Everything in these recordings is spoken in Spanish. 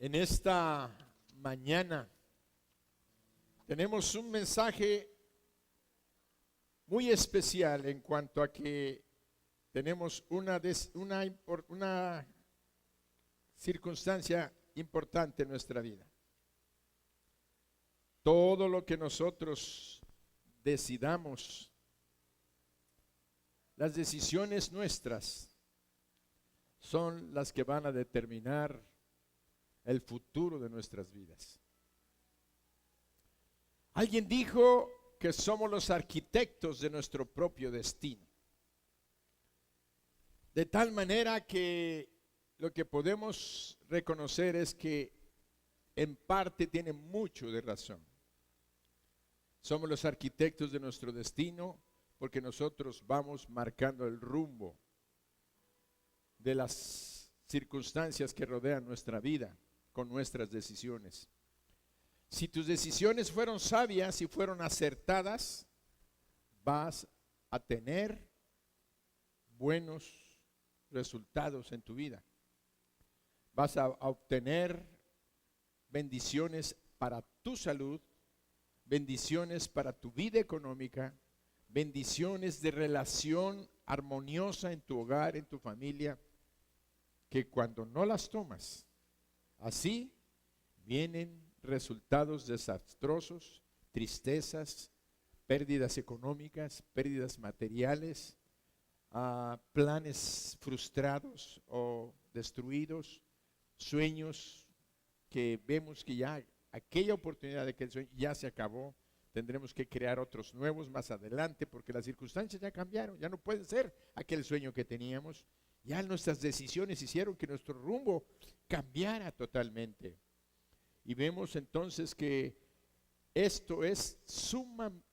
En esta mañana tenemos un mensaje muy especial en cuanto a que tenemos una circunstancia importante en nuestra vida. Todo lo que nosotros decidamos, las decisiones nuestras son las que van a determinar el futuro de nuestras vidas. Alguien dijo que somos los arquitectos de nuestro propio destino. De tal manera que lo que podemos reconocer es que en parte tiene mucho de razón. Somos los arquitectos de nuestro destino porque nosotros vamos marcando el rumbo de las circunstancias que rodean nuestra vida con nuestras decisiones. Si tus decisiones fueron sabias y fueron acertadas, vas a tener buenos resultados en tu vida. Vas a obtener bendiciones para tu salud, bendiciones para tu vida económica, bendiciones de relación armoniosa en tu hogar, en tu familia, que cuando no las tomas, así vienen resultados desastrosos, tristezas, pérdidas económicas, pérdidas materiales, planes frustrados o destruidos, sueños que vemos que ya aquella oportunidad de que el sueño ya se acabó, tendremos que crear otros nuevos más adelante porque las circunstancias ya cambiaron, ya no puede ser aquel sueño que teníamos, ya nuestras decisiones hicieron que nuestro rumbo cambiara totalmente. Y vemos entonces que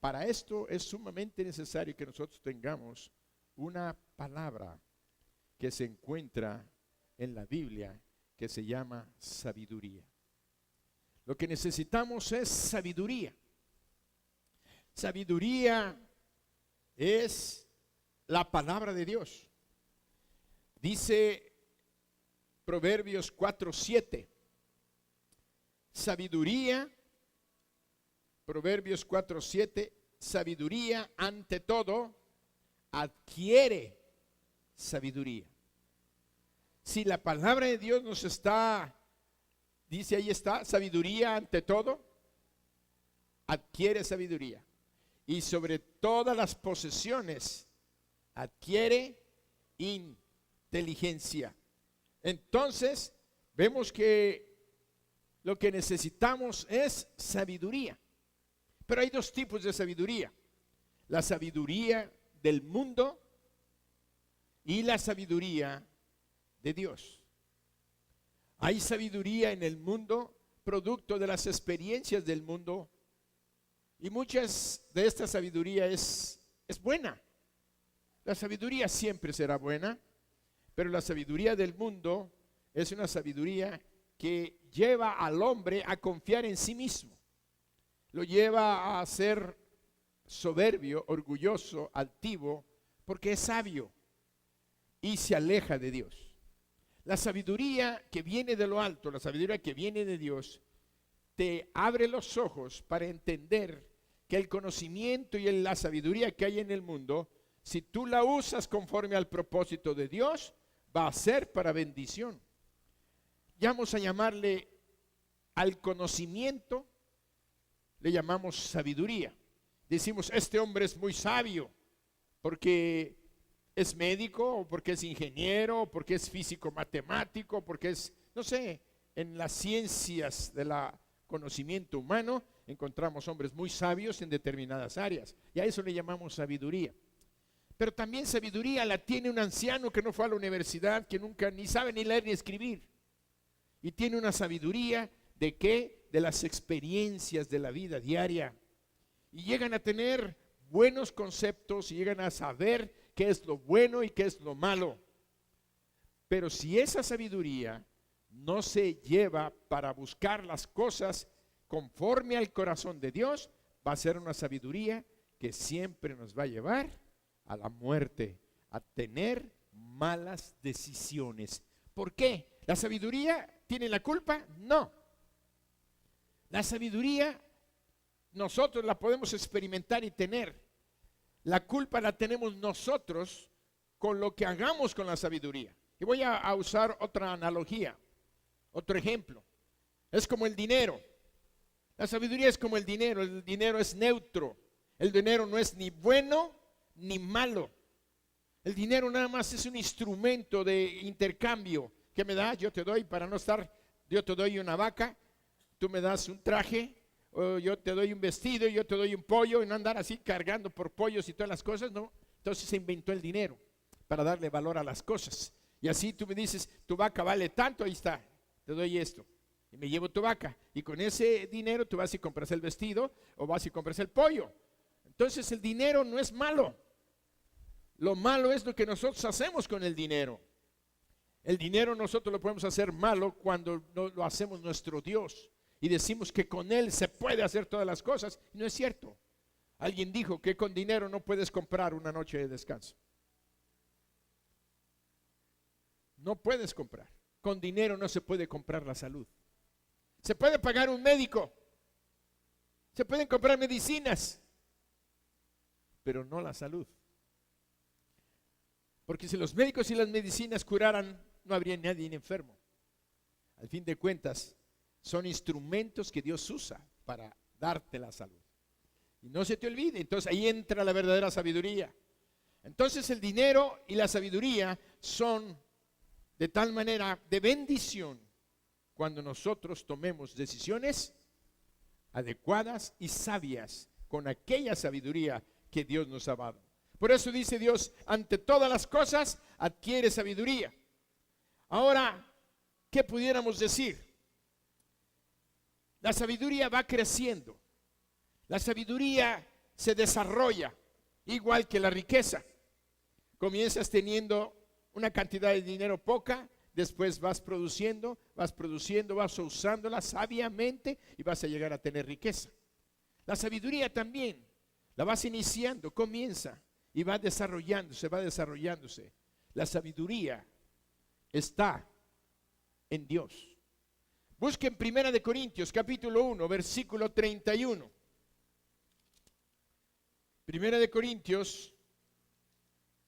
para esto es sumamente necesario que nosotros tengamos una palabra que se encuentra en la Biblia que se llama sabiduría. Lo que necesitamos es sabiduría. Sabiduría es la palabra de Dios. Dice Proverbios 4:7. Sabiduría, Proverbios 4:7, sabiduría ante todo adquiere sabiduría. Si la palabra de Dios nos dice ahí está, sabiduría ante todo, adquiere sabiduría. Y sobre todas las posesiones adquiere inteligencia. Entonces, vemos que lo que necesitamos es sabiduría. Pero hay dos tipos de sabiduría. La sabiduría del mundo y la sabiduría de Dios. Hay sabiduría en el mundo, producto de las experiencias del mundo, y muchas de esta sabiduría es buena. La sabiduría siempre será buena, pero la sabiduría del mundo es una sabiduría que lleva al hombre a confiar en sí mismo. Lo lleva a ser soberbio, orgulloso, altivo, porque es sabio y se aleja de Dios. La sabiduría que viene de lo alto, la sabiduría que viene de Dios, te abre los ojos para entender que el conocimiento y la sabiduría que hay en el mundo, si tú la usas conforme al propósito de Dios, va a ser para bendición. Vamos a llamarle al conocimiento, le llamamos sabiduría. Decimos, este hombre es muy sabio porque es médico, o porque es ingeniero, o porque es físico matemático, porque es, no sé, en las ciencias del conocimiento humano encontramos hombres muy sabios en determinadas áreas, y a eso le llamamos sabiduría. Pero también sabiduría la tiene un anciano que no fue a la universidad, que nunca ni sabe ni leer ni escribir, y tiene una sabiduría ¿de qué? De las experiencias de la vida diaria, y llegan a tener buenos conceptos y llegan a saber qué es lo bueno y qué es lo malo. Pero si esa sabiduría no se lleva para buscar las cosas conforme al corazón de Dios, va a ser una sabiduría que siempre nos va a llevar a la muerte, a tener malas decisiones. ¿Por qué? La sabiduría tiene la culpa? No. La sabiduría nosotros la podemos experimentar y tener. La culpa la tenemos nosotros con lo que hagamos con la sabiduría. Y voy a usar otra analogía, otro ejemplo. Es como el dinero. La sabiduría es como el dinero es neutro. El dinero no es ni bueno ni malo. El dinero nada más es un instrumento de intercambio. ¿Qué me das? Yo te doy, para no estar, yo te doy una vaca, tú me das un traje, o yo te doy un vestido, yo te doy un pollo, y no andar así cargando por pollos y todas las cosas, ¿no? Entonces se inventó el dinero para darle valor a las cosas. Y así tú me dices, tu vaca vale tanto, ahí está, te doy esto. Y me llevo tu vaca. Y con ese dinero tú vas y compras el vestido o vas y compras el pollo. Entonces el dinero no es malo. Lo malo es lo que nosotros hacemos con el dinero. El dinero nosotros lo podemos hacer malo cuando lo hacemos nuestro Dios. Y decimos que con él se puede hacer todas las cosas. No es cierto. Alguien dijo que con dinero no puedes comprar una noche de descanso. No puedes comprar. Con dinero no se puede comprar la salud. Se puede pagar un médico. Se pueden comprar medicinas. Pero no la salud. Porque si los médicos y las medicinas curaran, no habría nadie enfermo. Al fin de cuentas, son instrumentos que Dios usa para darte la salud. Y no se te olvide, entonces ahí entra la verdadera sabiduría. Entonces el dinero y la sabiduría son de tal manera de bendición cuando nosotros tomemos decisiones adecuadas y sabias con aquella sabiduría que Dios nos ha dado. Por eso dice Dios, ante todas las cosas adquiere sabiduría. Ahora, ¿qué pudiéramos decir? La sabiduría va creciendo. La sabiduría se desarrolla igual que la riqueza. Comienzas teniendo una cantidad de dinero poca, después vas produciendo, vas usándola sabiamente y vas a llegar a tener riqueza. La sabiduría también la vas iniciando, comienza y va desarrollándose. La sabiduría está en Dios. Busquen 1 Corintios capítulo 1, versículo 31. 1 Corintios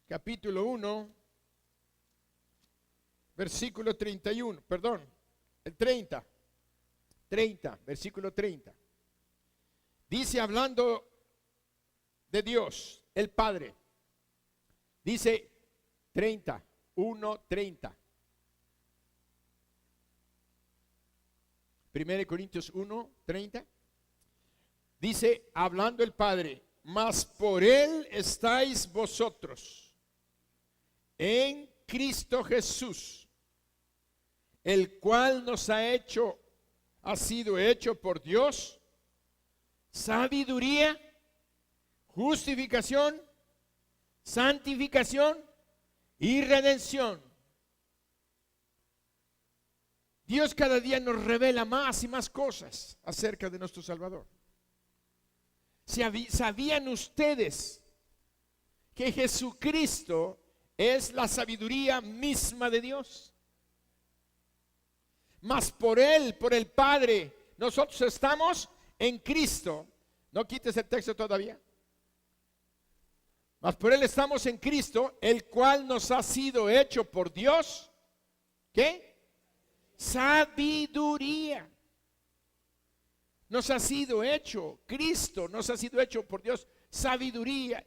capítulo 1, versículo 31, perdón, el 30, versículo 30. Dice, hablando de Dios, el Padre, dice 30, 1:30. 1 Corintios 1:30. Dice, hablando el Padre, mas por Él estáis vosotros, en Cristo Jesús, el cual nos ha sido hecho por Dios, sabiduría, justificación, santificación y redención. Dios cada día nos revela más y más cosas acerca de nuestro Salvador. ¿Sabían ustedes que Jesucristo es la sabiduría misma de Dios? Mas por Él, por el Padre, nosotros estamos en Cristo. No quites el texto todavía. Mas por Él estamos en Cristo, el cual nos ha sido hecho por Dios. ¿Qué? Sabiduría. Nos ha sido hecho, Cristo nos ha sido hecho por Dios, sabiduría.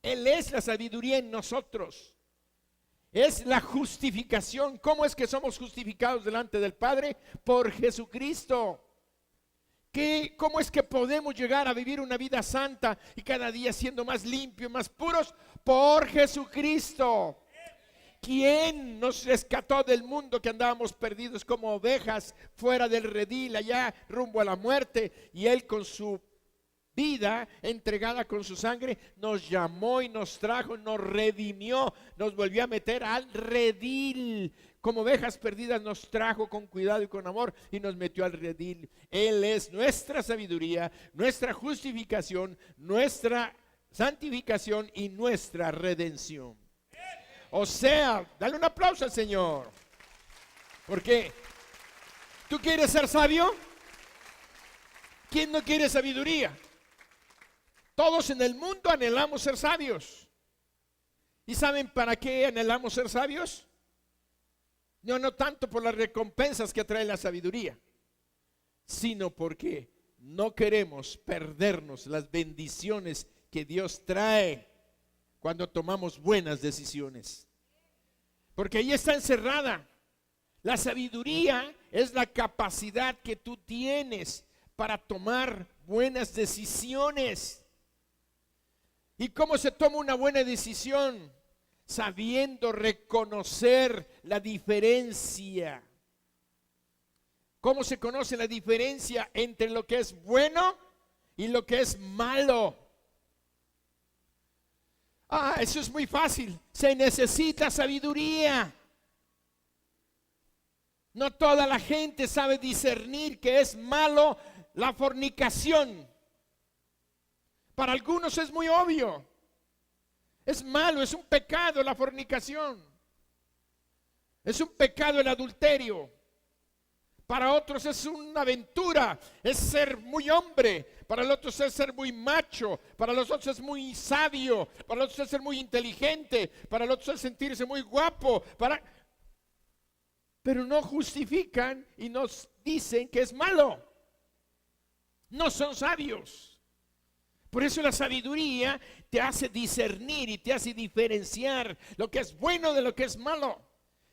Él es la sabiduría en nosotros. Es la justificación. ¿Cómo es que somos justificados delante del Padre? Por Jesucristo. ¿Cómo es que podemos llegar a vivir una vida santa y cada día siendo más limpios, más puros? Por Jesucristo. ¿Quién nos rescató del mundo que andábamos perdidos como ovejas fuera del redil, allá rumbo a la muerte? Y Él con su vida entregada con su sangre nos llamó y nos trajo, nos redimió, nos volvió a meter al redil. Como ovejas perdidas nos trajo con cuidado y con amor y nos metió al redil. Él es nuestra sabiduría, nuestra justificación, nuestra santificación y nuestra redención. O sea, dale un aplauso al Señor. Porque quiere ser sabio? ¿Quién no quiere sabiduría? Todos en el mundo anhelamos ser sabios. ¿Y saben para qué anhelamos ser sabios? No tanto por las recompensas que trae la sabiduría, sino porque no queremos perdernos las bendiciones que Dios trae cuando tomamos buenas decisiones. Porque ahí está encerrada. La sabiduría es la capacidad que tú tienes para tomar buenas decisiones. ¿Y cómo se toma una buena decisión? Sabiendo reconocer la diferencia. ¿Cómo se conoce la diferencia entre lo que es bueno y lo que es malo? Eso es muy fácil. Se necesita sabiduría. No toda la gente sabe discernir que es malo la fornicación. Para algunos es muy obvio. Es malo, es un pecado la fornicación. Es un pecado el adulterio. Para otros es una aventura, es ser muy hombre. Para los otros es ser muy macho. Para los otros es muy sabio. Para los otros es ser muy inteligente. Para los otros es sentirse muy guapo. Pero no justifican y nos dicen que es malo. No son sabios. Por eso la sabiduría te hace discernir y te hace diferenciar lo que es bueno de lo que es malo.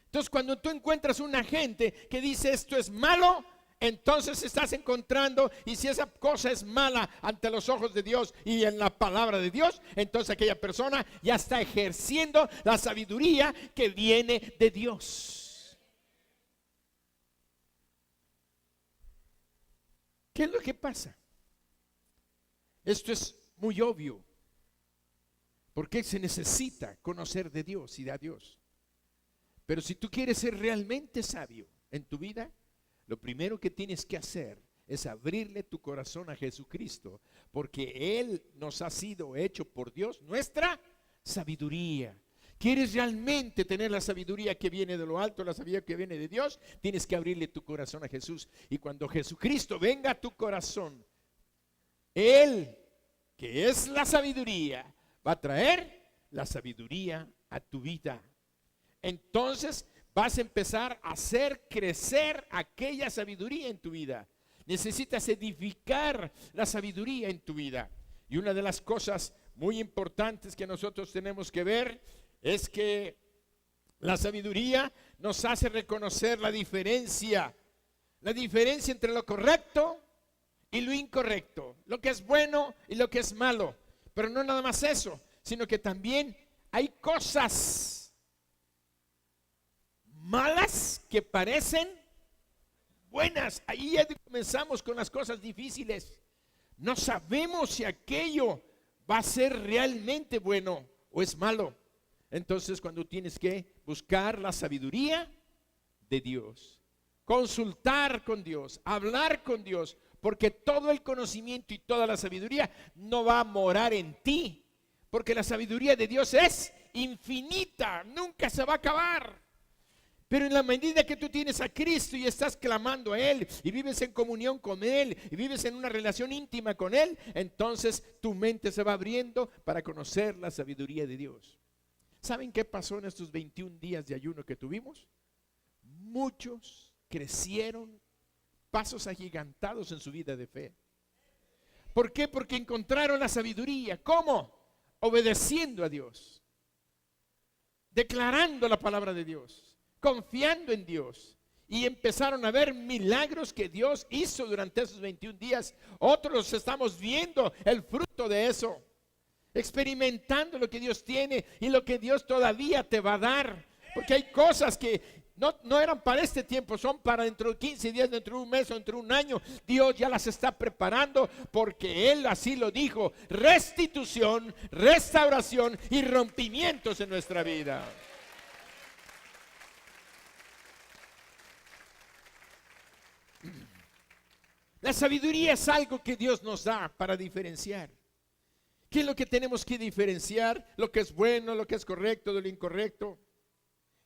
Entonces, cuando tú encuentras una gente que dice esto es malo, entonces estás encontrando, y si esa cosa es mala ante los ojos de Dios y en la palabra de Dios, entonces aquella persona ya está ejerciendo la sabiduría que viene de Dios. ¿Qué es lo que pasa? Esto es muy obvio, porque se necesita conocer de Dios y de a Dios. Pero si tú quieres ser realmente sabio en tu vida, lo primero que tienes que hacer es abrirle tu corazón a Jesucristo, porque Él nos ha sido hecho por Dios nuestra sabiduría. ¿Quieres realmente tener la sabiduría que viene de lo alto, la sabiduría que viene de Dios? Tienes que abrirle tu corazón a Jesús. Y cuando Jesucristo venga a tu corazón, Él, que es la sabiduría, va a traer la sabiduría a tu vida. Entonces vas a empezar a hacer crecer aquella sabiduría en tu vida. Necesitas edificar la sabiduría en tu vida. Y una de las cosas muy importantes que nosotros tenemos que ver es que la sabiduría nos hace reconocer la diferencia entre lo correcto y lo incorrecto, lo que es bueno y lo que es malo. Pero no nada más eso, sino que también hay cosas malas que parecen buenas. Ahí ya comenzamos con las cosas difíciles. No sabemos si aquello va a ser realmente bueno o es malo. Entonces, cuando tienes que buscar la sabiduría de Dios, consultar con Dios, hablar con Dios, porque todo el conocimiento y toda la sabiduría no va a morar en ti, porque la sabiduría de Dios es infinita, nunca se va a acabar. Pero en la medida que tú tienes a Cristo y estás clamando a Él y vives en comunión con Él y vives en una relación íntima con Él, entonces tu mente se va abriendo para conocer la sabiduría de Dios. ¿Saben qué pasó en estos 21 días de ayuno que tuvimos? Muchos crecieron pasos agigantados en su vida de fe. ¿Por qué? Porque encontraron la sabiduría. ¿Cómo? Obedeciendo a Dios, declarando la palabra de Dios, confiando en Dios, y empezaron a ver milagros que Dios hizo durante esos 21 días. Otros estamos viendo el fruto de eso, experimentando lo que Dios tiene y lo que Dios todavía te va a dar, porque hay cosas que no eran para este tiempo, son para dentro de 15 días, dentro de un mes o dentro de un año. Dios ya las está preparando porque Él así lo dijo: restitución, restauración y rompimientos en nuestra vida. La sabiduría es algo que Dios nos da para diferenciar. ¿Qué es lo que tenemos que diferenciar? Lo que es bueno, lo que es correcto de lo incorrecto.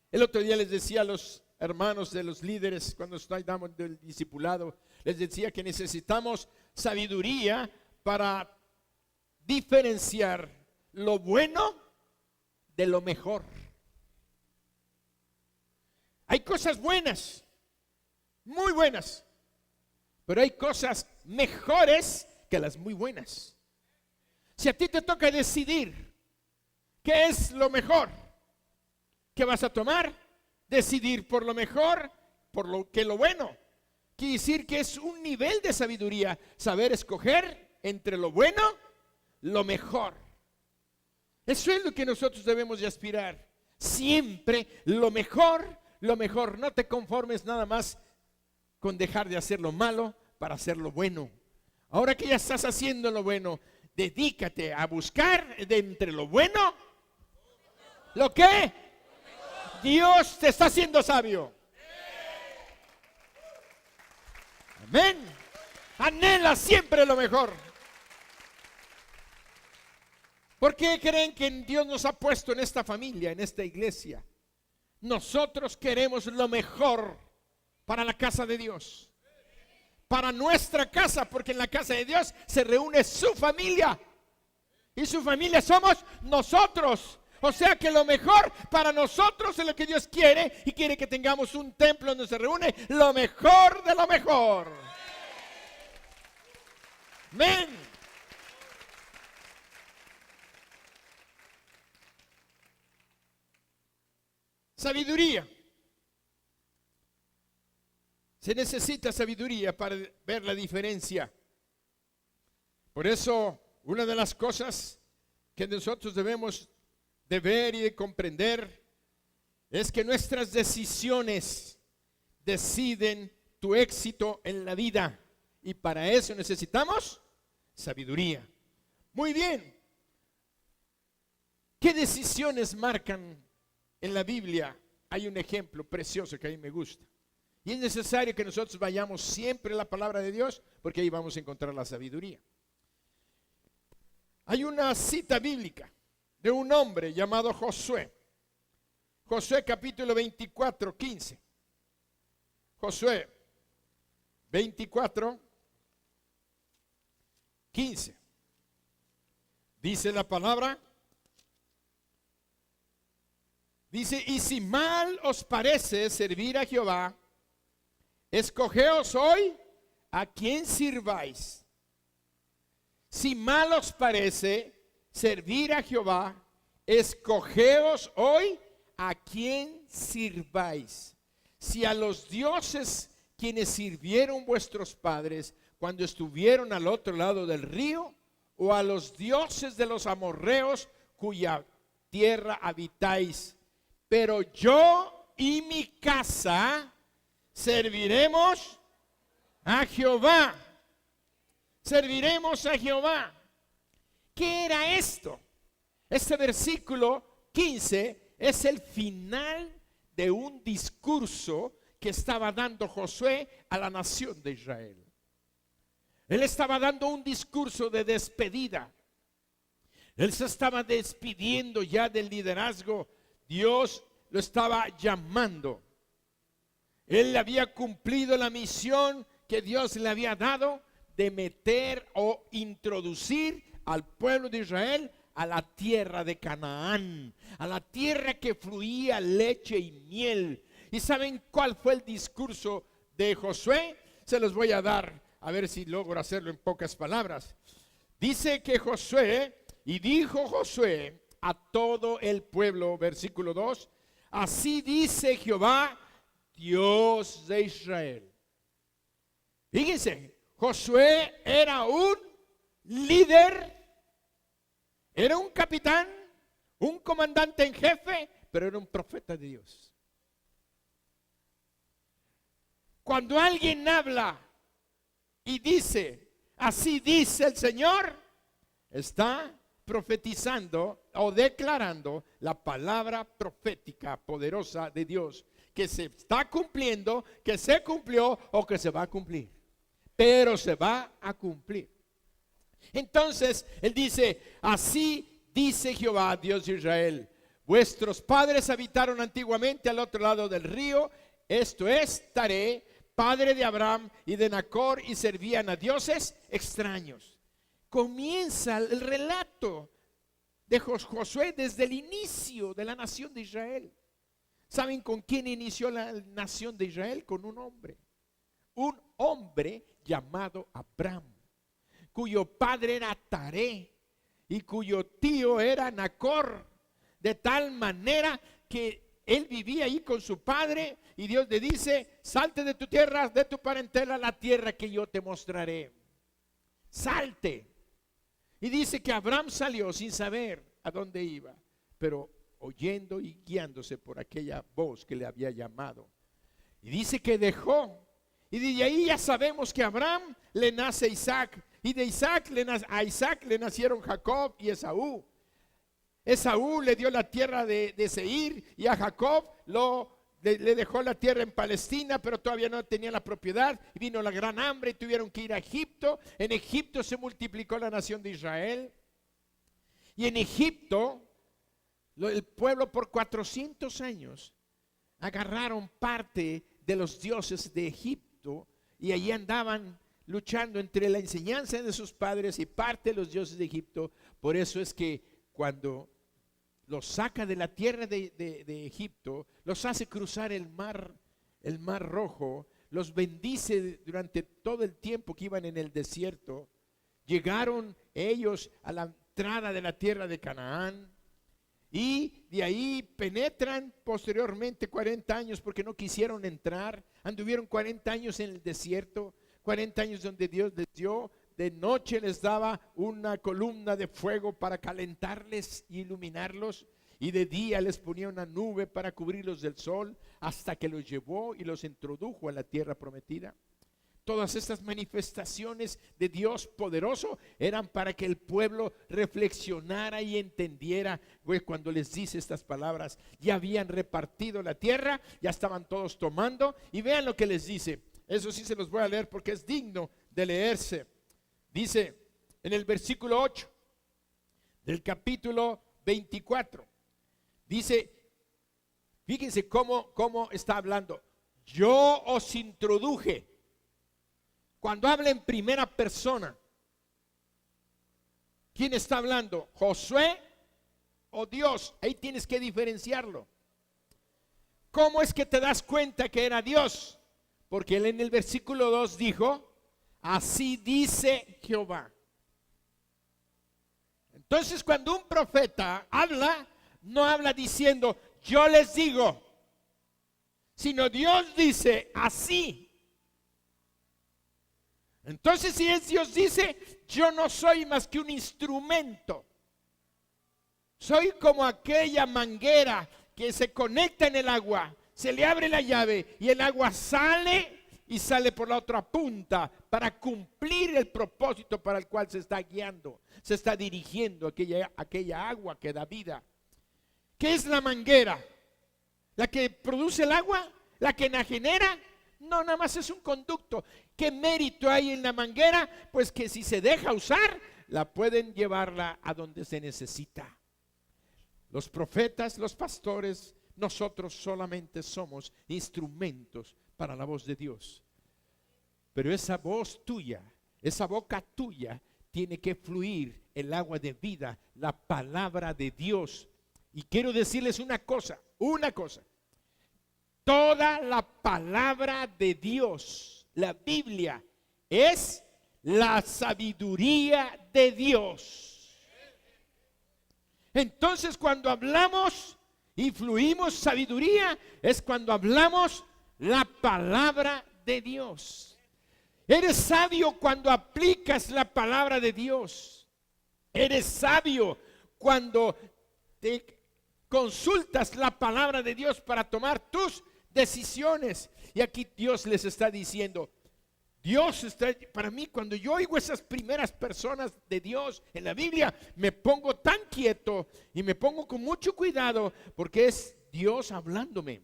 El otro día les decía a los hermanos de los líderes cuando damos del discipulado, les decía que necesitamos sabiduría para diferenciar lo bueno de lo mejor. Hay cosas buenas, muy buenas, pero hay cosas mejores que las muy buenas. Si a ti te toca decidir qué es lo mejor que vas a tomar, decidir por lo mejor, por lo que lo bueno, quiere decir que es un nivel de sabiduría, saber escoger entre lo bueno, lo mejor. Eso es lo que nosotros debemos de aspirar. Siempre lo mejor, lo mejor. No te conformes nada más con dejar de hacer lo malo para hacer lo bueno. Ahora que ya estás haciendo lo bueno, dedícate a buscar de entre lo bueno, ¿lo qué? Dios te está haciendo sabio. Amén. Anhela siempre lo mejor. ¿Por qué creen que Dios nos ha puesto en esta familia, en esta iglesia? Nosotros queremos lo mejor para la casa de Dios, para nuestra casa, porque en la casa de Dios se reúne su familia y su familia somos nosotros. O sea que lo mejor para nosotros es lo que Dios quiere, y quiere que tengamos un templo donde se reúne lo mejor de lo mejor. Amén. Sabiduría. Se necesita sabiduría para ver la diferencia. Por eso, una de las cosas que nosotros debemos de ver y de comprender es que nuestras decisiones deciden tu éxito en la vida, y para eso necesitamos sabiduría. Muy bien. ¿Qué decisiones marcan en la Biblia? Hay un ejemplo precioso que a mí me gusta, y es necesario que nosotros vayamos siempre a la palabra de Dios, porque ahí vamos a encontrar la sabiduría. Hay una cita bíblica de un hombre llamado Josué. Josué capítulo 24, 15. Josué 24, 15. Dice la palabra. Dice: y si mal os parece servir a Jehová, escogeos hoy a quién sirváis. Si mal os parece servir a Jehová, escogeos hoy a quién sirváis. Si a los dioses quienes sirvieron vuestros padres cuando estuvieron al otro lado del río, o a los dioses de los amorreos cuya tierra habitáis. Pero yo y mi casa serviremos a Jehová. Serviremos a Jehová. ¿Qué era esto? Este versículo 15 es el final de un discurso que estaba dando Josué a la nación de Israel. Él estaba dando un discurso de despedida. Él se estaba despidiendo ya del liderazgo. Dios lo estaba llamando. Él había cumplido la misión que Dios le había dado de meter o introducir al pueblo de Israel a la tierra de Canaán, a la tierra que fluía leche y miel. ¿Y saben cuál fue el discurso de Josué? Se los voy a dar, a ver si logro hacerlo en pocas palabras. Dice que Josué, y dijo Josué a todo el pueblo, versículo 2, así dice Jehová, Dios de Israel. Fíjense, Josué era un líder, era un capitán, un comandante en jefe, pero era un profeta de Dios. Cuando alguien habla y dice, así dice el Señor, está profetizando o declarando la palabra profética poderosa de Dios, que se está cumpliendo, que se cumplió o que se va a cumplir. Pero se va a cumplir. Entonces, él dice, así dice Jehová, Dios de Israel, vuestros padres habitaron antiguamente al otro lado del río, esto es Taré, padre de Abraham y de Nacor, y servían a dioses extraños. Comienza el relato de Josué desde el inicio de la nación de Israel. ¿Saben con quién inició la nación de Israel? Con un hombre llamado Abraham, cuyo padre era Taré y cuyo tío era Nacor, de tal manera que él vivía ahí con su padre, y Dios le dice: salte de tu tierra, de tu parentela, a la tierra que yo te mostraré. Salte. Y dice que Abraham salió sin saber a dónde iba, pero oyendo y guiándose por aquella voz que le había llamado. Y dice que dejó, y de ahí ya sabemos que a Abraham le nace Isaac, y de Isaac a Isaac le nacieron Jacob y Esaú. Esaú le dio la tierra de Seir, y a Jacob le dejó la tierra en Palestina, pero todavía no tenía la propiedad, y vino la gran hambre y tuvieron que ir a Egipto. En Egipto se multiplicó la nación de Israel, y en Egipto el pueblo por 400 años agarraron parte de los dioses de Egipto, y allí andaban luchando entre la enseñanza de sus padres y parte de los dioses de Egipto. Por eso es que cuando los saca de la tierra de Egipto, los hace cruzar el mar Rojo, los bendice durante todo el tiempo que iban en el desierto. Llegaron ellos a la entrada de la tierra de Canaán, y de ahí penetran posteriormente 40 años porque no quisieron entrar. Anduvieron 40 años en el desierto, 40 años donde Dios les dio. De noche les daba una columna de fuego para calentarles y iluminarlos, y de día les ponía una nube para cubrirlos del sol, hasta que los llevó y los introdujo a la tierra prometida. Todas estas manifestaciones de Dios poderoso eran para que el pueblo reflexionara y entendiera. Cuando les dice estas palabras, ya habían repartido la tierra, ya estaban todos tomando, y vean lo que les dice. Eso sí se los voy a leer porque es digno de leerse. Dice en el versículo 8 del capítulo 24, dice, fíjense cómo está hablando: yo os introduje. Cuando habla en primera persona, ¿quién está hablando? ¿Josué o Dios? Ahí tienes que diferenciarlo. ¿Cómo es que te das cuenta que era Dios? Porque él en el versículo 2 dijo: así dice Jehová. Entonces, cuando un profeta habla, no habla diciendo yo les digo, sino Dios dice así. Entonces, si es Dios dice, yo no soy más que un instrumento. Soy como aquella manguera que se conecta en el agua, se le abre la llave y el agua sale, y sale por la otra punta para cumplir el propósito para el cual se está guiando, se está dirigiendo aquella agua que da vida. ¿Qué es la manguera? ¿La que produce el agua? ¿La que la genera? No, nada más es un conducto. ¿Qué mérito hay en la manguera? Pues que si se deja usar, la pueden llevarla a donde se necesita. Los profetas, los pastores, nosotros solamente somos instrumentos para la voz de Dios. Pero esa voz tuya, esa boca tuya, tiene que fluir el agua de vida, la palabra de Dios. Y quiero decirles una cosa. Toda la palabra de Dios, la Biblia, es la sabiduría de Dios. Entonces, cuando hablamos y fluimos sabiduría, es cuando hablamos la palabra de Dios. Eres sabio cuando aplicas la palabra de Dios. Eres sabio cuando te consultas la palabra de Dios para tomar tus decisiones. Y aquí Dios les está diciendo, Dios está, para mí, cuando yo oigo esas primeras personas de Dios en la Biblia, me pongo tan quieto y me pongo con mucho cuidado, porque es Dios hablándome.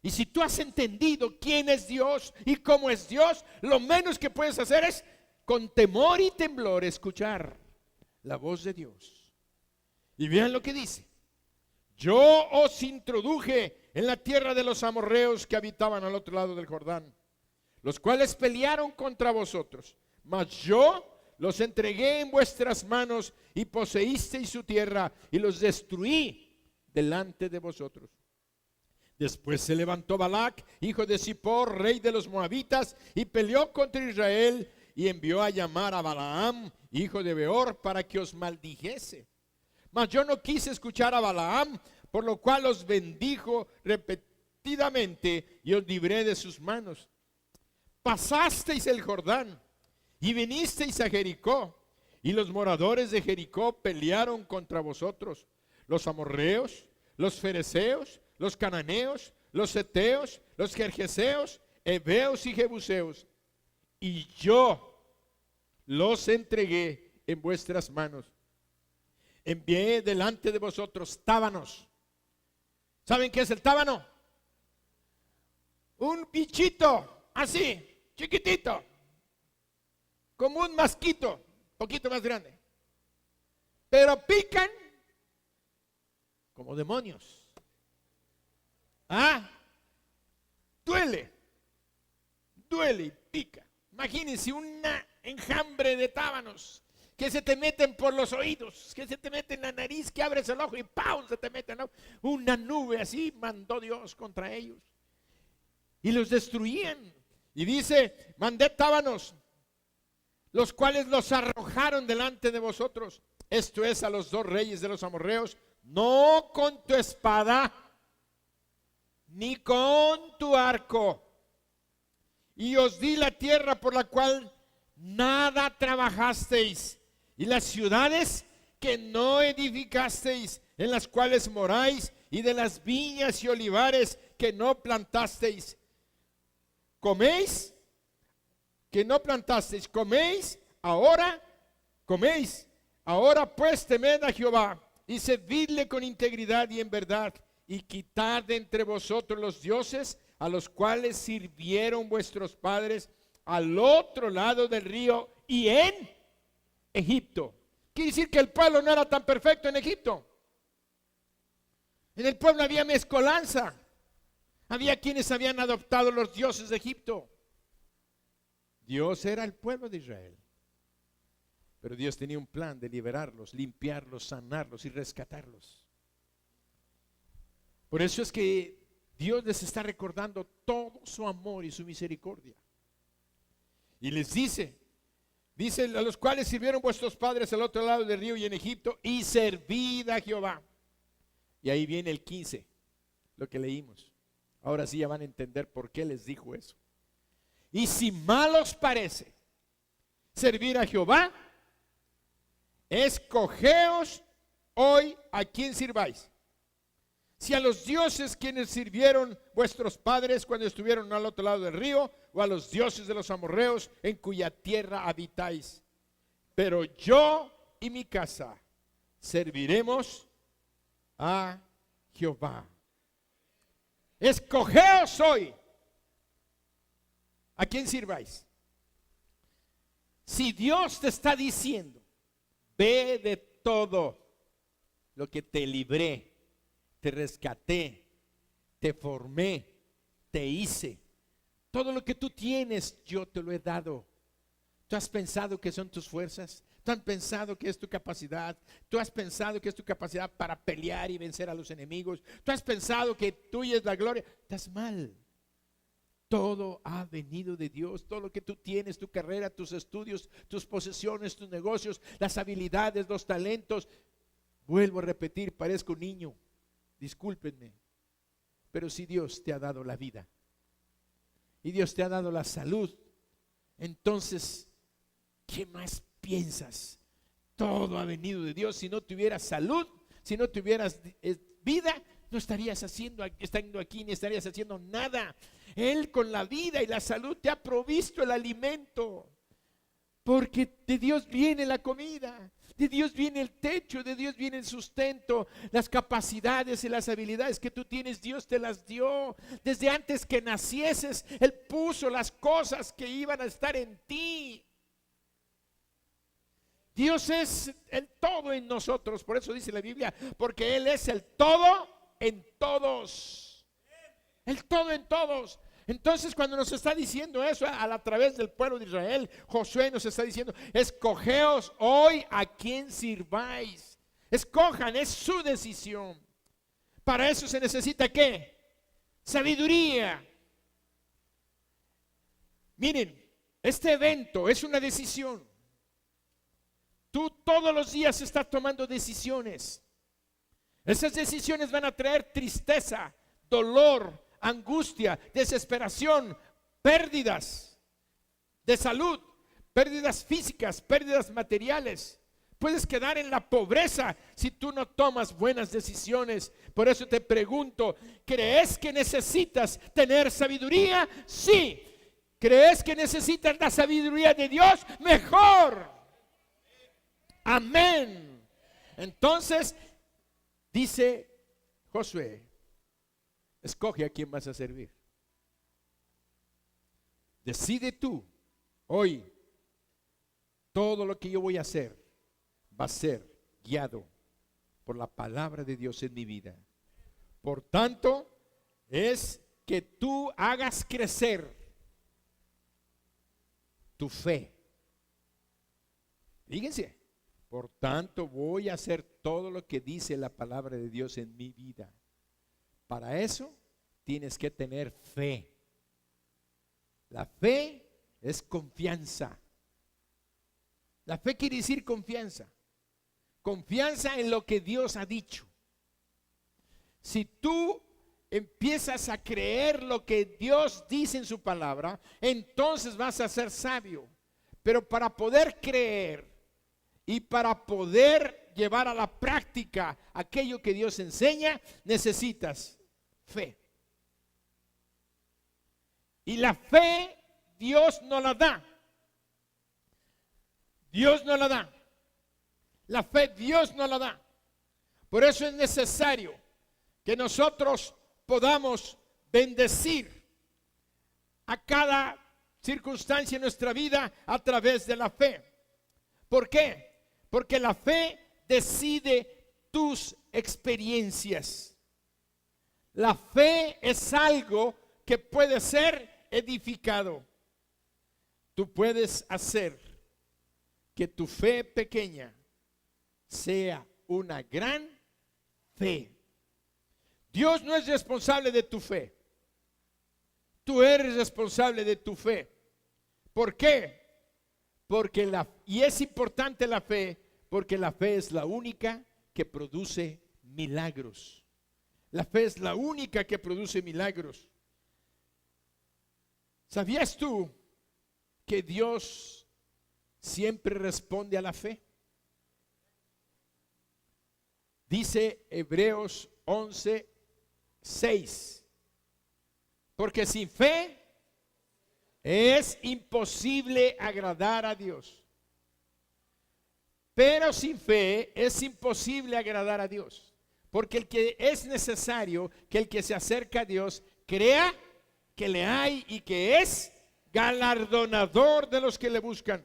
Y si tú has entendido quién es Dios y cómo es Dios, lo menos que puedes hacer es con temor y temblor escuchar la voz de Dios. Y vean lo que dice: yo os introduje en la tierra de los amorreos que habitaban al otro lado del Jordán, los cuales pelearon contra vosotros, mas yo los entregué en vuestras manos y poseísteis su tierra y los destruí delante de vosotros. Después se levantó Balac, hijo de Zippor, rey de los moabitas, y peleó contra Israel y envió a llamar a Balaam, hijo de Beor, para que os maldijese. Mas yo no quise escuchar a Balaam, por lo cual os bendijo repetidamente y os libré de sus manos. Pasasteis el Jordán y vinisteis a Jericó, y los moradores de Jericó pelearon contra vosotros, los amorreos, los fereceos, los cananeos, los heteos, los gergeseos, heveos y jebuseos, y yo los entregué en vuestras manos. Envié delante de vosotros tábanos. ¿Saben qué es el tábano? Un bichito así, chiquitito, como un mosquito, poquito más grande, pero pican como demonios. Duele y pica. Imagínense una enjambre de tábanos que se te meten por los oídos, que se te meten en la nariz, que abres el ojo y ¡pum! Se te meten, ¿no? Una nube así mandó Dios contra ellos y los destruían. Y dice: mandé tábanos, los cuales los arrojaron delante de vosotros, esto es, a los dos reyes de los amorreos, no con tu espada ni con tu arco, y os di la tierra por la cual nada trabajasteis, y las ciudades que no edificasteis, en las cuales moráis, y de las viñas y olivares que no plantasteis. Coméis, que no plantasteis, coméis ahora pues temed a Jehová y servidle con integridad y en verdad, y quitad de entre vosotros los dioses a los cuales sirvieron vuestros padres al otro lado del río y en Egipto. Quiere decir que el pueblo no era tan perfecto en Egipto. En el pueblo había mezcolanza. Había quienes habían adoptado los dioses de Egipto. Dios era el pueblo de Israel, pero Dios tenía un plan de liberarlos, limpiarlos, sanarlos y rescatarlos. Por eso es que Dios les está recordando todo su amor y su misericordia. Y les dice a los cuales sirvieron vuestros padres al otro lado del río y en Egipto, y servid a Jehová. Y ahí viene el 15, lo que leímos. Ahora sí ya van a entender por qué les dijo eso. Y si mal os parece servir a Jehová, escogeos hoy a quién sirváis. Si a los dioses quienes sirvieron vuestros padres cuando estuvieron al otro lado del río, o a los dioses de los amorreos en cuya tierra habitáis. Pero yo y mi casa serviremos a Jehová. Escogeos hoy a quién sirváis. Si Dios te está diciendo: ve de todo lo que te libré, te rescaté, te formé, te hice, todo lo que tú tienes yo te lo he dado. ¿Tú has pensado que son tus fuerzas? ¿Tú has pensado que es tu capacidad? ¿Tú has pensado que es tu capacidad para pelear y vencer a los enemigos? ¿Tú has pensado que tuya es la gloria? Estás mal. Todo ha venido de Dios. Todo lo que tú tienes, tu carrera, tus estudios, tus posesiones, tus negocios, las habilidades, los talentos. Vuelvo a repetir, parezco un niño, discúlpenme, pero si Dios te ha dado la vida y Dios te ha dado la salud, entonces ¿qué más piensas? Todo ha venido de Dios. Si no tuvieras salud, si no tuvieras vida, no estarías estando aquí, ni estarías haciendo nada. Él con la vida y la salud te ha provisto el alimento, porque de Dios viene la comida, de Dios viene el techo, de Dios viene el sustento. Las capacidades y las habilidades que tú tienes, Dios te las dio. Desde antes que nacieses, Él puso las cosas que iban a estar en ti. Dios es el todo en nosotros. Por eso dice la Biblia, porque Él es el todo en todos. El todo en todos. Entonces, cuando nos está diciendo eso a través del pueblo de Israel, Josué nos está diciendo: escogeos hoy a quien sirváis. Escojan, es su decisión. Para eso se necesita ¿qué? Sabiduría. Miren, este evento es una decisión. Tú todos los días estás tomando decisiones. Esas decisiones van a traer tristeza, dolor, angustia, desesperación, pérdidas de salud, pérdidas físicas, pérdidas materiales. Puedes quedar en la pobreza si tú no tomas buenas decisiones. Por eso te pregunto, ¿crees que necesitas tener sabiduría? Sí. ¿Crees que necesitas la sabiduría de Dios? Mejor. Amén. Entonces, dice Josué: escoge a quién vas a servir. Decide tú hoy. Todo lo que yo voy a hacer va a ser guiado por la palabra de Dios en mi vida. Por tanto, es que tú hagas crecer tu fe. Fíjense, por tanto voy a hacer todo lo que dice la palabra de Dios en mi vida. Para eso tienes que tener fe. La fe es confianza. La fe quiere decir confianza. Confianza en lo que Dios ha dicho. Si tú empiezas a creer lo que Dios dice en su palabra, entonces vas a ser sabio. Pero para poder creer y para poder llevar a la práctica aquello que Dios enseña, necesitas fe. Y la fe Dios no la da. Dios no la da. La fe Dios no la da. Por eso es necesario que nosotros podamos bendecir a cada circunstancia en nuestra vida a través de la fe. ¿Por qué? Porque la fe decide tus experiencias. La fe es algo que puede ser edificado. Tú puedes hacer que tu fe pequeña sea una gran fe. Dios no es responsable de tu fe. Tú eres responsable de tu fe. ¿Por qué? Porque y es importante la fe, porque la fe es la única que produce milagros. La fe es la única que produce milagros. ¿Sabías tú que Dios siempre responde a la fe? Dice Hebreos 11:6. Porque sin fe es imposible agradar a Dios. Pero sin fe es imposible agradar a Dios. Porque el que es necesario que el que se acerca a Dios crea que le hay y que es galardonador de los que le buscan.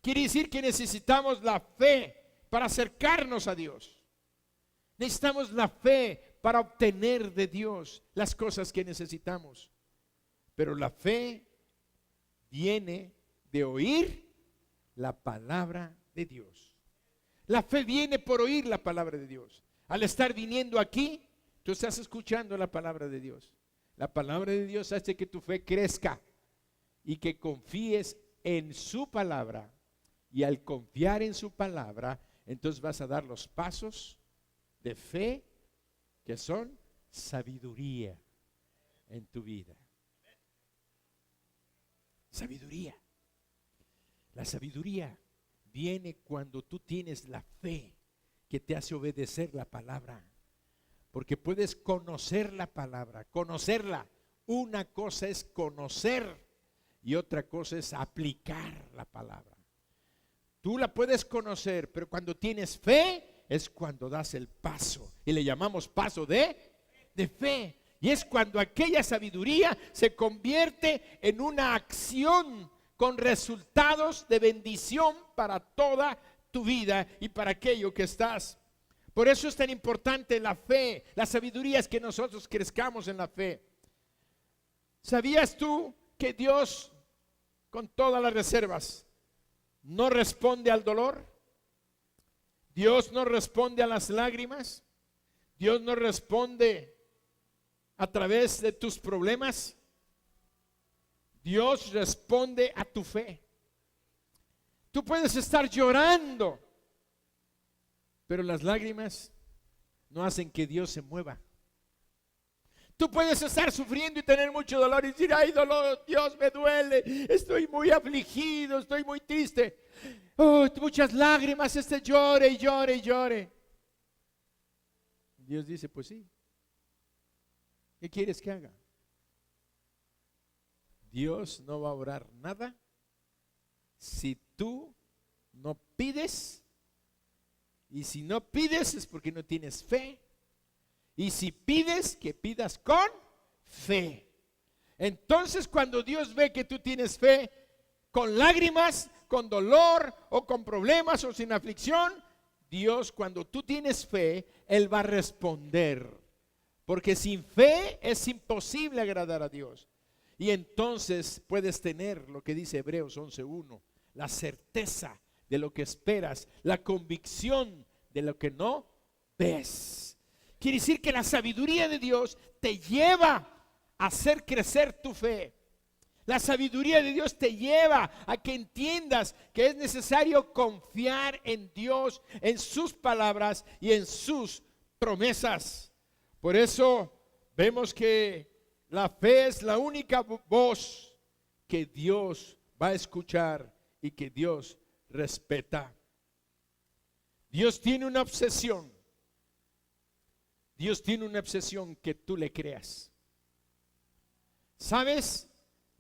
Quiere decir que necesitamos la fe para acercarnos a Dios. Necesitamos la fe para obtener de Dios las cosas que necesitamos. Pero la fe viene de oír la palabra de Dios. La fe viene por oír la palabra de Dios. Al estar viniendo aquí, tú estás escuchando la palabra de Dios. La palabra de Dios hace que tu fe crezca y que confíes en su palabra. Y al confiar en su palabra, entonces vas a dar los pasos de fe que son sabiduría en tu vida. Sabiduría. La sabiduría viene cuando tú tienes la fe que te hace obedecer la palabra. Porque puedes conocer la palabra, conocerla. Una cosa es conocer y otra cosa es aplicar la palabra. Tú la puedes conocer, pero cuando tienes fe es cuando das el paso. Y le llamamos paso de fe. Y es cuando aquella sabiduría se convierte en una acción con resultados de bendición para toda tu vida y para aquello que estás. Por eso es tan importante la fe. La sabiduría es que nosotros crezcamos en la fe. ¿Sabías tú que Dios, con todas las reservas, no responde al dolor? Dios no responde a las lágrimas. Dios no responde a través de tus problemas. Dios responde a tu fe. Tú puedes estar llorando, pero las lágrimas no hacen que Dios se mueva. Tú puedes estar sufriendo y tener mucho dolor y decir, ay, dolor, Dios, me duele, estoy muy afligido, estoy muy triste. Oh, muchas lágrimas, llore y llore y llore. Dios dice, pues sí. ¿Qué quieres que haga? Dios no va a orar nada si tú no pides. Y si no pides es porque no tienes fe. Y si pides, que pidas con fe. Entonces, cuando Dios ve que tú tienes fe, con lágrimas, con dolor o con problemas o sin aflicción, Dios, cuando tú tienes fe, Él va a responder. Porque sin fe es imposible agradar a Dios. Y entonces puedes tener lo que dice Hebreos 11:1, la certeza de lo que esperas, la convicción de lo que no ves. Quiere decir que la sabiduría de Dios te lleva a hacer crecer tu fe. La sabiduría de Dios te lleva a que entiendas que es necesario confiar en Dios, en sus palabras y en sus promesas. Por eso vemos que la fe es la única voz que Dios va a escuchar y que Dios respeta. Dios tiene una obsesión. Dios tiene una obsesión que tú le creas. ¿Sabes?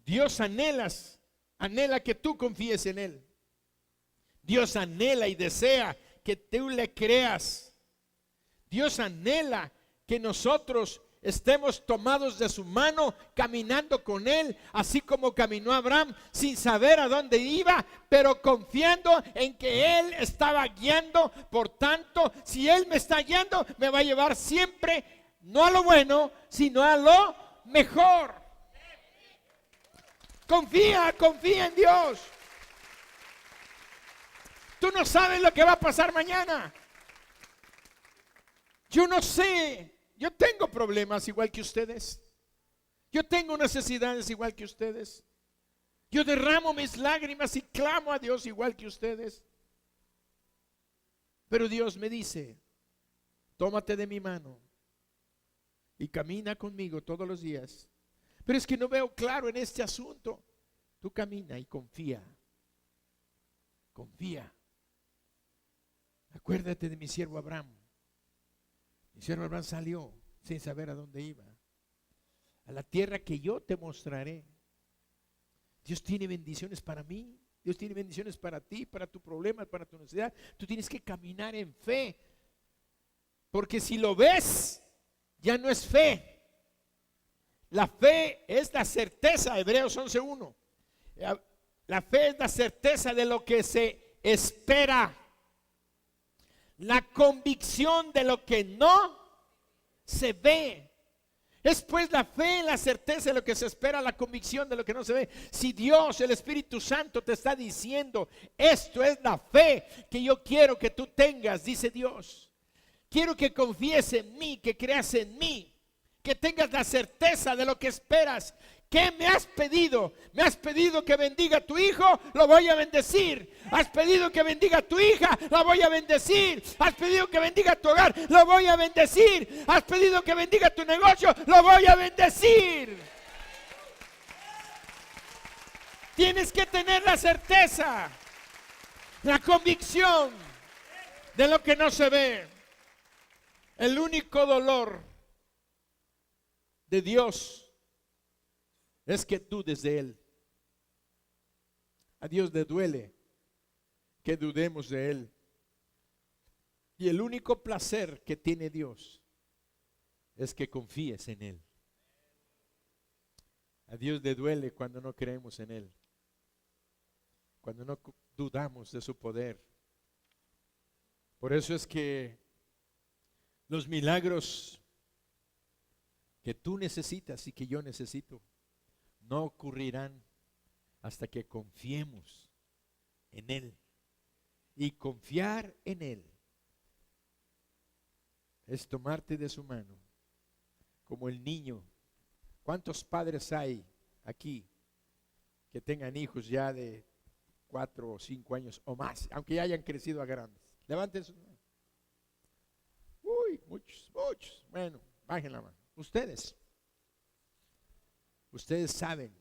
Dios anhela que tú confíes en Él. Dios anhela y desea que tú le creas. Dios anhela que nosotros estemos tomados de su mano, caminando con Él, así como caminó Abraham, sin saber a dónde iba, pero confiando en que Él estaba guiando. Por tanto, si Él me está guiando, me va a llevar siempre, no a lo bueno, sino a lo mejor. Confía en Dios. Tú no sabes lo que va a pasar mañana. Yo no sé. Yo tengo problemas igual que ustedes. Yo tengo necesidades igual que ustedes. Yo derramo mis lágrimas y clamo a Dios igual que ustedes. Pero Dios me dice, tómate de mi mano y camina conmigo todos los días. Pero es que no veo claro en este asunto. Tú camina y confía. Confía. Acuérdate de mi siervo Abraham. Mi siervo Abraham salió sin saber a dónde iba. A la tierra que yo te mostraré. Dios tiene bendiciones para mí. Dios tiene bendiciones para ti, para tu problema, para tu necesidad. Tú tienes que caminar en fe. Porque si lo ves, ya no es fe. La fe es la certeza, Hebreos 11:1. La fe es la certeza de lo que se espera. La convicción de lo que no se ve. Es pues la fe, la certeza de lo que se espera, la convicción de lo que no se ve. Si Dios, el Espíritu Santo, te está diciendo, esto es la fe que yo quiero que tú tengas, dice Dios. Quiero que confíes en mí, que creas en mí, que tengas la certeza de lo que esperas. ¿Qué me has pedido? ¿Me has pedido que bendiga a tu hijo? Lo voy a bendecir. ¿Has pedido que bendiga a tu hija? La voy a bendecir. ¿Has pedido que bendiga a tu hogar? Lo voy a bendecir. ¿Has pedido que bendiga tu negocio? Lo voy a bendecir. Tienes que tener la certeza, la convicción de lo que no se ve. El único dolor de Dios es que dudes de Él. A Dios le duele que dudemos de Él. Y el único placer que tiene Dios es que confíes en Él. A Dios le duele cuando no creemos en Él, cuando no dudamos de su poder. Por eso es que Los milagros que tú necesitas y que yo necesito no ocurrirán hasta que confiemos en Él. Y confiar en Él es tomarte de su mano, como el niño. ¿Cuántos padres hay aquí que tengan hijos ya de 4 o 5 años o más, aunque ya hayan crecido a grandes? Levanten sus manos. Uy, muchos. Bueno, bajen la mano. Ustedes saben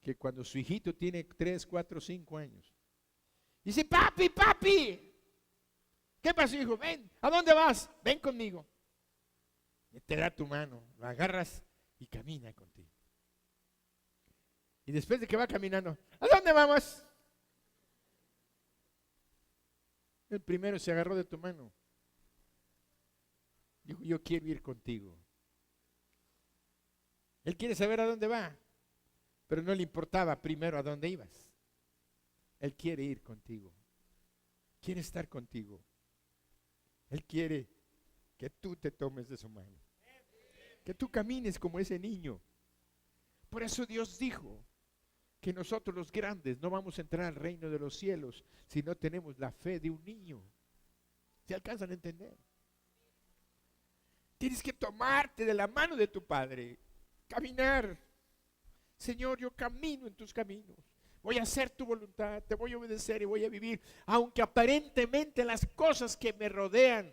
que cuando su hijito tiene 3, 4, 5 años, dice: papi, ¿qué pasó, hijo? Ven, ¿a dónde vas? Ven conmigo. Y te da tu mano, lo agarras y camina contigo. Y después de que va caminando, ¿a dónde vamos? El primero se agarró de tu mano. Dijo: yo quiero ir contigo. Él quiere saber a dónde va, pero no le importaba primero a dónde ibas. Él quiere ir contigo. Quiere estar contigo. Él quiere que tú te tomes de su mano, que tú camines como ese niño. Por eso Dios dijo que nosotros los grandes no vamos a entrar al reino de los cielos si no tenemos la fe de un niño. ¿Se alcanzan a entender? Tienes que tomarte de la mano de tu Padre, caminar. Señor, yo camino en tus caminos. Voy a hacer tu voluntad, te voy a obedecer y voy a vivir, aunque aparentemente las cosas que me rodean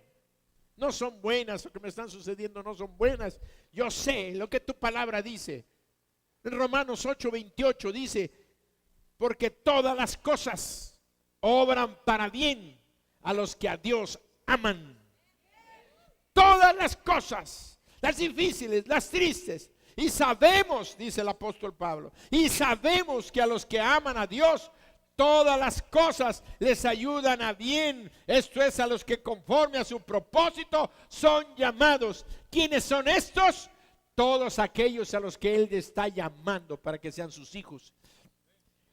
no son buenas, o que me están sucediendo no son buenas. Yo sé lo que tu palabra dice. En Romanos 8:28 dice: porque todas las cosas obran para bien a los que a Dios aman. Todas las cosas, las difíciles, las tristes. Y sabemos, dice el apóstol Pablo, y sabemos que a los que aman a Dios, todas las cosas les ayudan a bien. Esto es, a los que conforme a su propósito son llamados. ¿Quiénes son estos? Todos aquellos a los que Él está llamando para que sean sus hijos.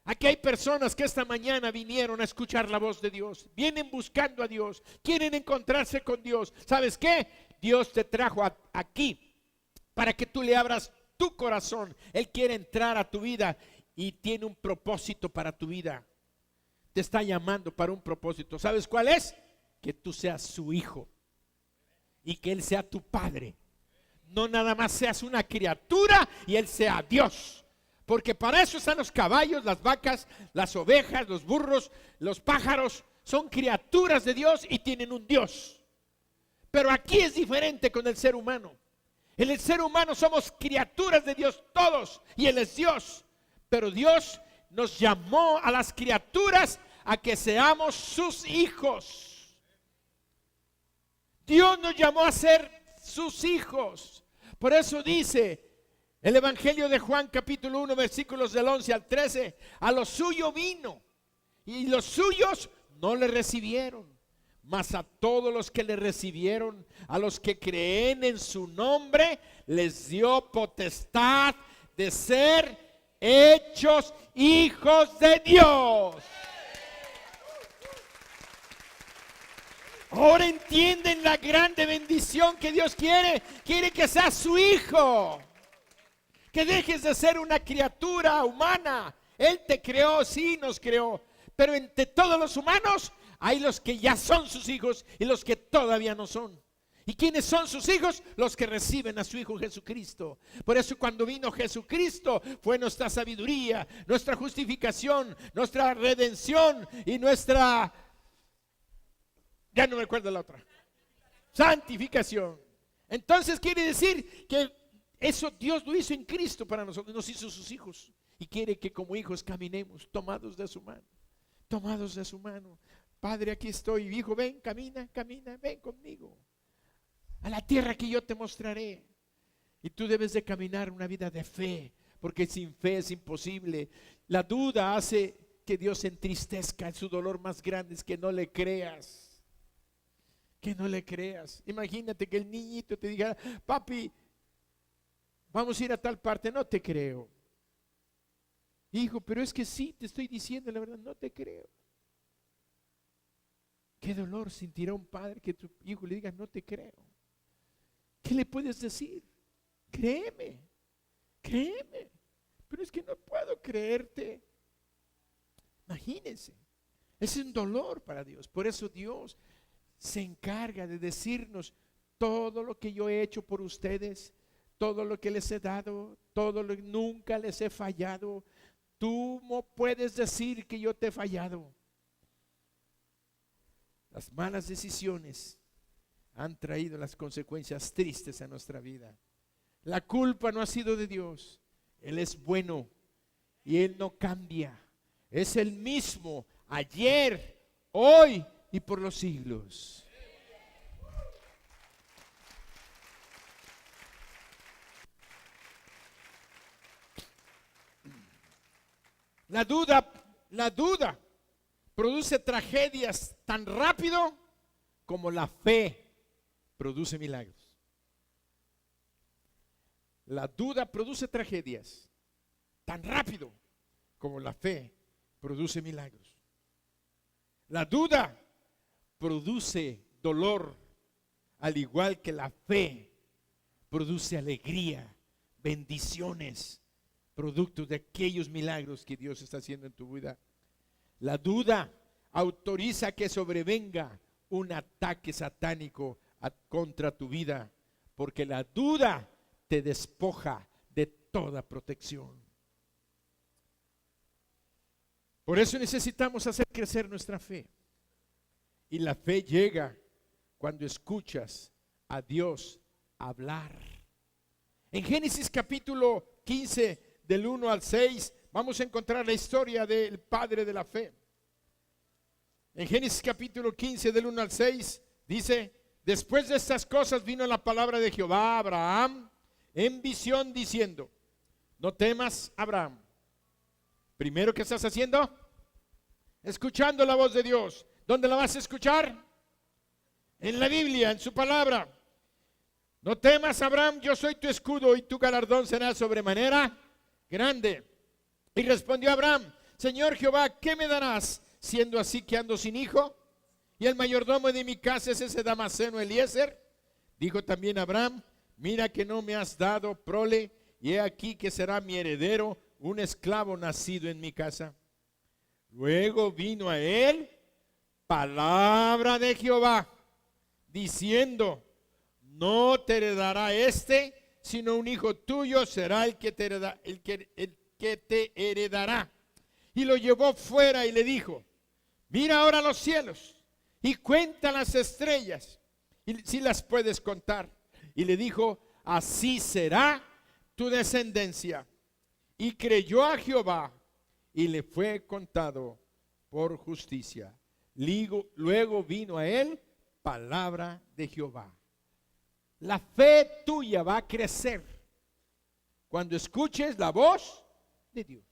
Aquí hay personas que esta mañana vinieron a escuchar la voz de Dios. Vienen buscando a Dios, quieren encontrarse con Dios. ¿Sabes qué? Dios te trajo aquí para que tú le abras tu corazón. Él quiere entrar a tu vida y tiene un propósito para tu vida. Te está llamando para un propósito. ¿Sabes cuál es? Que tú seas su hijo y que Él sea tu padre. No nada más seas una criatura y Él sea Dios. Porque para eso están los caballos, las vacas, las ovejas, los burros, los pájaros. Son criaturas de Dios y tienen un Dios. Pero aquí es diferente con el ser humano. En el ser humano somos criaturas de Dios todos y Él es Dios. Pero Dios nos llamó a las criaturas a que seamos sus hijos. Dios nos llamó a ser sus hijos. Por eso dice el Evangelio de Juan capítulo 1 versículos del 11 al 13: a lo suyo vino y los suyos no le recibieron. Mas a todos los que le recibieron, a los que creen en su nombre, les dio potestad de ser hechos hijos de Dios. Ahora entienden la grande bendición que Dios quiere. Quiere que seas su hijo. Que dejes de ser una criatura humana. Él te creó, sí, nos creó. Pero entre todos los humanos hay los que ya son sus hijos y los que todavía no son. ¿Y quiénes son sus hijos? Los que reciben a su Hijo Jesucristo. Por eso cuando vino Jesucristo fue nuestra sabiduría, nuestra justificación, nuestra redención y nuestra... ya no me acuerdo la otra. Santificación. Entonces quiere decir que eso Dios lo hizo en Cristo para nosotros, nos hizo sus hijos. Y quiere que como hijos caminemos tomados de su mano. Tomados de su mano. Padre, aquí estoy. Hijo, ven, camina, ven conmigo a la tierra que yo te mostraré. Y tú debes de caminar una vida de fe, porque sin fe es imposible. La duda hace que Dios se entristezca. Su dolor más grande es que no le creas. Que no le creas. Imagínate que el niñito te diga: papi, vamos a ir a tal parte. No te creo. Hijo, pero es que sí, te estoy diciendo la verdad, no te creo. ¿Qué dolor sentirá un padre que tu hijo le diga, no te creo? ¿Qué le puedes decir? Créeme, créeme. Pero es que no puedo creerte. Imagínense, es un dolor para Dios. Por eso Dios se encarga de decirnos todo lo que yo he hecho por ustedes, todo lo que les he dado, todo lo que nunca les he fallado. Tú no puedes decir que yo te he fallado. Las malas decisiones han traído las consecuencias tristes a nuestra vida. La culpa no ha sido de Dios. Él es bueno y Él no cambia. Es el mismo ayer, hoy y por los siglos. La duda produce tragedias tan rápido como la fe produce milagros. La duda produce tragedias tan rápido como la fe produce milagros. La duda produce dolor, al igual que la fe produce alegría, bendiciones, producto de aquellos milagros que Dios está haciendo en tu vida. La duda autoriza que sobrevenga un ataque satánico contra tu vida, porque la duda te despoja de toda protección. Por eso necesitamos hacer crecer nuestra fe. Y la fe llega cuando escuchas a Dios hablar. En Génesis capítulo 15, del 1 al 6, vamos a encontrar la historia del padre de la fe. En Génesis capítulo 15, del 1 al 6, dice: después de estas cosas vino la palabra de Jehová a Abraham en visión diciendo: no temas, Abraham. Primero, ¿qué estás haciendo? Escuchando la voz de Dios. ¿Dónde la vas a escuchar? En la Biblia, en su palabra. No temas, Abraham, yo soy tu escudo y tu galardón será sobremanera grande. Y respondió Abraham: Señor Jehová, ¿qué me darás, siendo así que ando sin hijo? Y el mayordomo de mi casa es ese Damaseno Eliezer. Dijo también Abraham: mira que no me has dado prole, y he aquí que será mi heredero un esclavo nacido en mi casa. Luego vino a él palabra de Jehová, diciendo: no te heredará sino un hijo tuyo será el que te heredará. Y lo llevó fuera y le dijo: mira ahora los cielos y cuenta las estrellas, y si las puedes contar. Y le dijo: así será tu descendencia. Y creyó a Jehová y le fue contado por justicia. Luego vino a él palabra de Jehová. La fe tuya va a crecer cuando escuches la voz de Dios.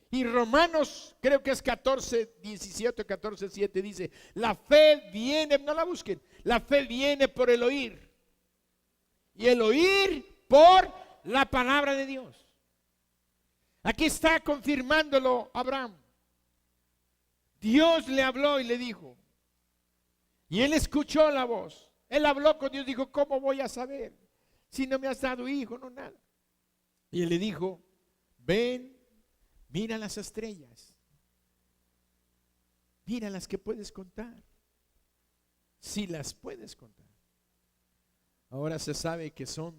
Y Romanos, creo que es 14, 17, 14, 7, dice: la fe viene, no la busquen, la fe viene por el oír, y el oír por la palabra de Dios. Aquí está confirmándolo Abraham. Dios le habló y le dijo, y él escuchó la voz. Él habló con Dios, dijo: ¿cómo voy a saber si no me has dado hijo? No, nada. Y él le dijo: ven, mira las estrellas, mira las que puedes contar, si las puedes contar. Ahora se sabe que son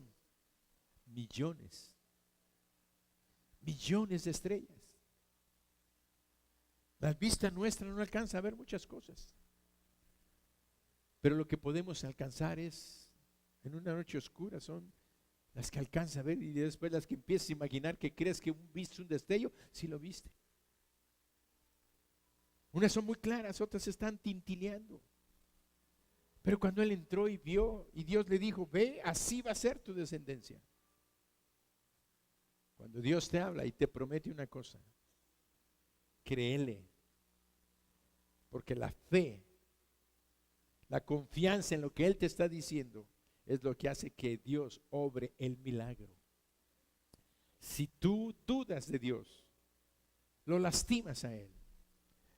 millones de estrellas. La vista nuestra no alcanza a ver muchas cosas, pero lo que podemos alcanzar es, en una noche oscura, son las que alcanza a ver, y después las que empiezas a imaginar que crees que viste un destello, si lo viste. Unas son muy claras, otras están tintileando. Pero cuando él entró y vio, y Dios le dijo: ve, así va a ser tu descendencia. Cuando Dios te habla y te promete una cosa, créele, porque la fe, la confianza en lo que Él te está diciendo, es lo que hace que Dios obre el milagro. Si tú dudas de Dios, lo lastimas a Él,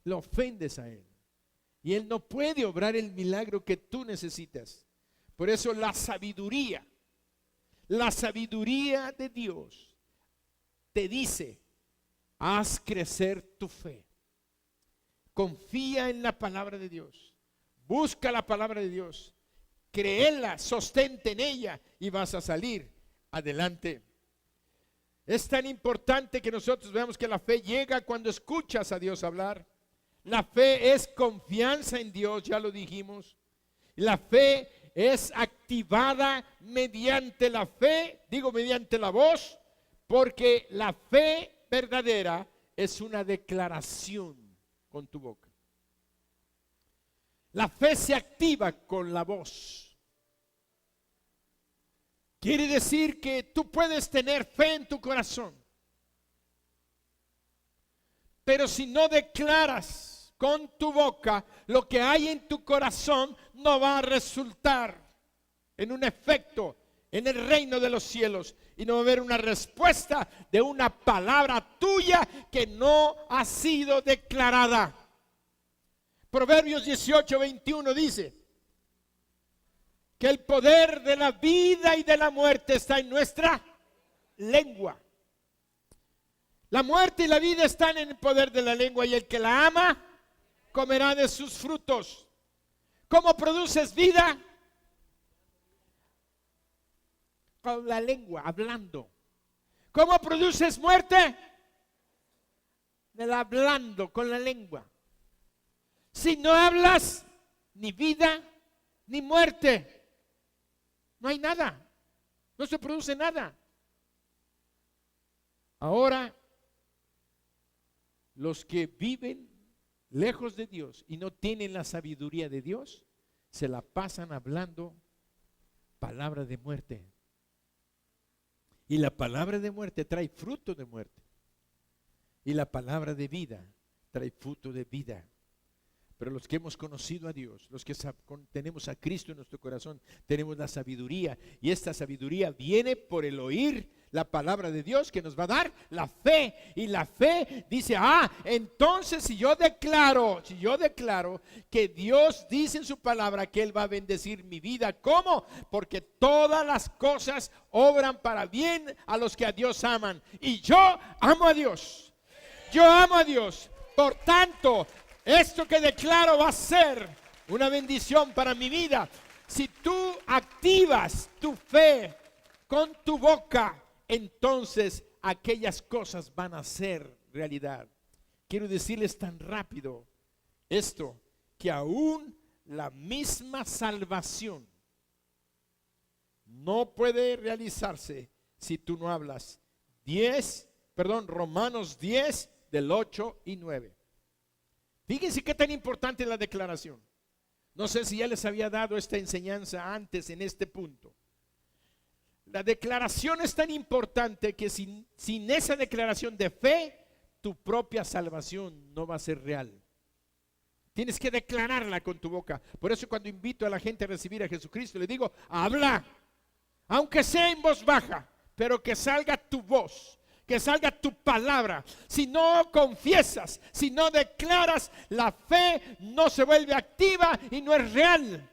lo ofendes a Él, Y Él no puede obrar el milagro que tú necesitas. Por eso la sabiduría de Dios te dice, haz crecer tu fe. Confía en la palabra de Dios. Busca la palabra de Dios. Créela, sostente en ella y vas a salir adelante. Es tan importante que nosotros veamos que la fe llega cuando escuchas a Dios hablar. La fe es confianza en Dios, ya lo dijimos. La fe es activada mediante la fe, digo mediante la voz, porque la fe verdadera es una declaración con tu boca. La fe se activa con la voz. Quiere decir que tú puedes tener fe en tu corazón, pero si no declaras con tu boca lo que hay en tu corazón, no va a resultar en un efecto en el reino de los cielos, y no va a haber una respuesta de una palabra tuya que no ha sido declarada. Proverbios 18:21 dice que el poder de la vida y de la muerte está en nuestra lengua. La muerte y la vida están en el poder de la lengua, y el que la ama comerá de sus frutos. ¿Cómo produces vida? Con la lengua, hablando. ¿Cómo produces muerte? Hablando con la lengua. Si no hablas, ni vida ni muerte. No hay nada. No se produce nada. Ahora, los que viven lejos de Dios y no tienen la sabiduría de Dios, se la pasan hablando palabra de muerte. Y la palabra de muerte trae fruto de muerte. Y la palabra de vida trae fruto de vida. Pero los que hemos conocido a Dios, los que tenemos a Cristo en nuestro corazón, tenemos la sabiduría. Y esta sabiduría viene por el oír la palabra de Dios, que nos va a dar la fe. Y la fe dice, entonces si yo declaro que Dios dice en su palabra que Él va a bendecir mi vida. ¿Cómo? Porque todas las cosas obran para bien a los que a Dios aman. Y yo amo a Dios. Yo amo a Dios. Por tanto, esto que declaro va a ser una bendición para mi vida. Si tú activas tu fe con tu boca, entonces aquellas cosas van a ser realidad. Quiero decirles tan rápido esto, que aún la misma salvación no puede realizarse si tú no hablas. Romanos 10 del 8 y 9. Fíjense qué tan importante es la declaración. No sé si ya les había dado esta enseñanza antes en este punto. La declaración es tan importante que sin esa declaración de fe, tu propia salvación no va a ser real. Tienes que declararla con tu boca. Por eso cuando invito a la gente a recibir a Jesucristo, le digo, habla, aunque sea en voz baja, pero que salga tu voz, que salga tu palabra. Si no confiesas, si no declaras, la fe no se vuelve activa y no es real.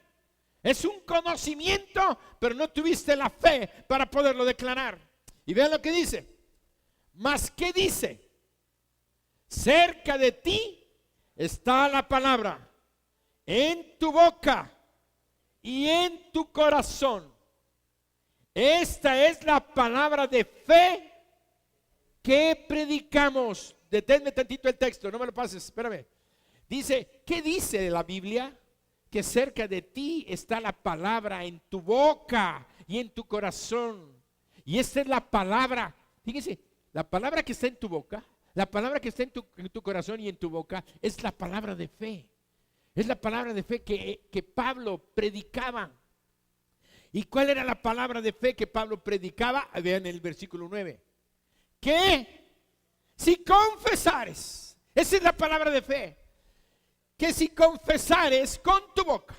Es un conocimiento, pero no tuviste la fe para poderlo declarar. Y vean lo que dice. Mas, ¿qué dice? Cerca de ti está la palabra, en tu boca y en tu corazón. Esta es la palabra de fe que predicamos. Deténme tantito el texto, no me lo pases, espérame. Dice, ¿qué dice la Biblia? Que cerca de ti está la palabra, en tu boca y en tu corazón. Y esta es la palabra. Fíjense, la palabra que está en tu boca, la palabra que está en tu corazón y en tu boca, es la palabra de fe. Es la palabra de fe que Pablo predicaba. ¿Y cuál era la palabra de fe que Pablo predicaba? Vean el versículo 9. Que si confesares, esa es la palabra de fe, que si confesares con tu boca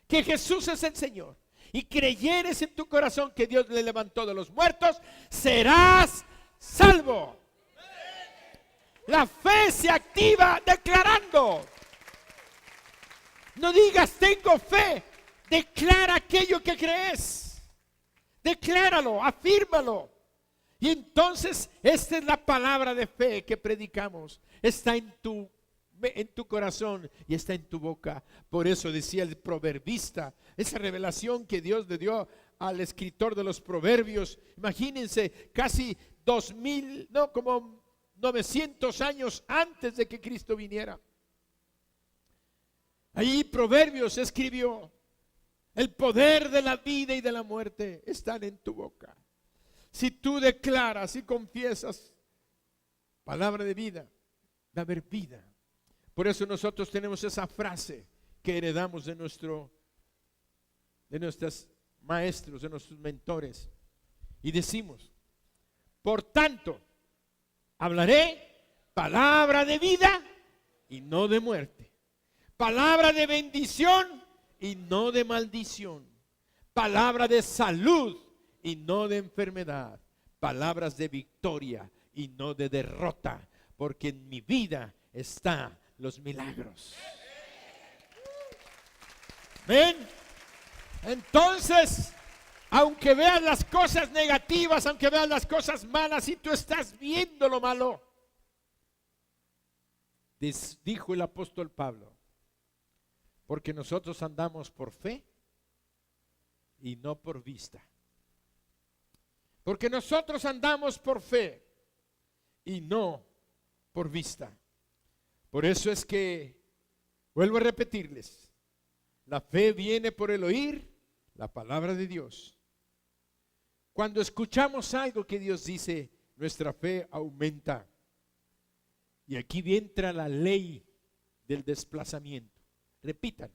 que Jesús es el Señor y creyeres en tu corazón que Dios le levantó de los muertos, serás salvo. La fe se activa declarando. No digas tengo fe. Declara aquello que crees. Decláralo, afírmalo. Y entonces esta es la palabra de fe que predicamos. Está en tu corazón y está en tu boca. Por eso decía el proverbista, esa revelación que Dios le dio al escritor de los proverbios. Imagínense, casi 2000, no, como 900 años antes de que Cristo viniera. Ahí Proverbios escribió: el poder de la vida y de la muerte están en tu boca. Si tú declaras y confiesas palabra de vida, va a haber vida. Por eso nosotros tenemos esa frase que heredamos de nuestros maestros, de nuestros mentores. Y decimos: por tanto, hablaré palabra de vida y no de muerte. Palabra de bendición y no de maldición. Palabra de salud y no de enfermedad. Palabras de victoria y no de derrota. Porque en mi vida están los milagros. ¿Ven? Entonces, aunque veas las cosas negativas, aunque veas las cosas malas, y tú estás viendo lo malo, dijo el apóstol Pablo: porque nosotros andamos por fe y no por vista. Porque nosotros andamos por fe y no por vista. Por eso es que, vuelvo a repetirles, la fe viene por el oír la palabra de Dios. Cuando escuchamos algo que Dios dice, nuestra fe aumenta. Y aquí entra la ley del desplazamiento. Repitan: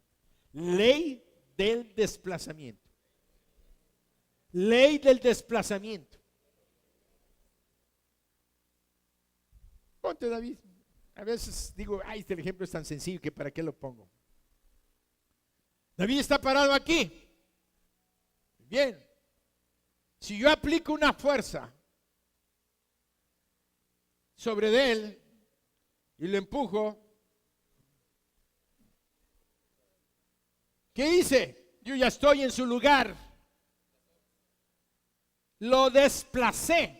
ley del desplazamiento. Ley del desplazamiento. Ponte, David. A veces digo, ay, este ejemplo es tan sencillo que para qué lo pongo. David está parado aquí. Bien. Si yo aplico una fuerza sobre él y lo empujo, ¿qué hice? Yo ya estoy en su lugar. Lo desplacé.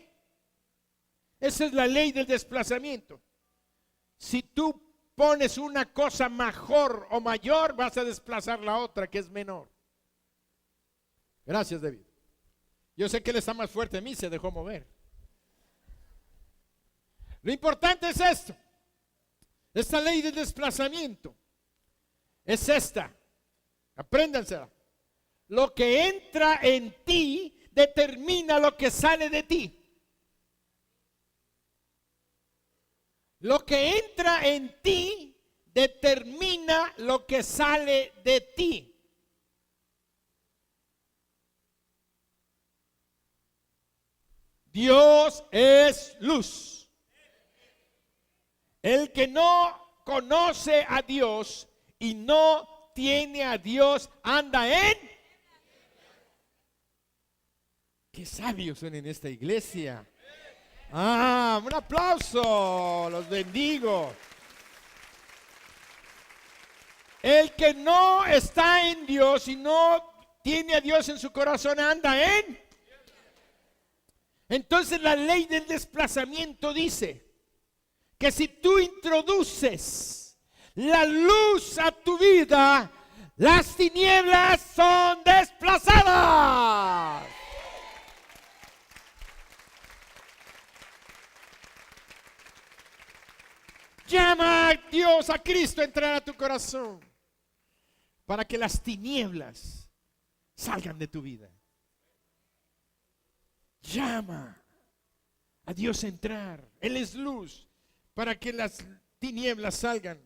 Esa es la ley del desplazamiento. Si tú pones una cosa mejor o mayor, vas a desplazar la otra que es menor. Gracias, David. Yo sé que él está más fuerte de mí, se dejó mover. Lo importante es esto. Esta ley del desplazamiento es esta. Apréndansela. Lo que entra en ti determina lo que sale de ti. Lo que entra en ti determina lo que sale de ti. Dios es luz. El que no conoce a Dios y no tiene a Dios anda en... Qué sabios son en esta iglesia. Un aplauso, los bendigo. El que no está en Dios y no tiene a Dios en su corazón anda en... Entonces la ley del desplazamiento dice que si tú introduces la luz a tu vida, las tinieblas son desplazadas. Llama a Dios, a Cristo a entrar a tu corazón para que las tinieblas salgan de tu vida. Llama a Dios a entrar. Él es luz para que las tinieblas salgan.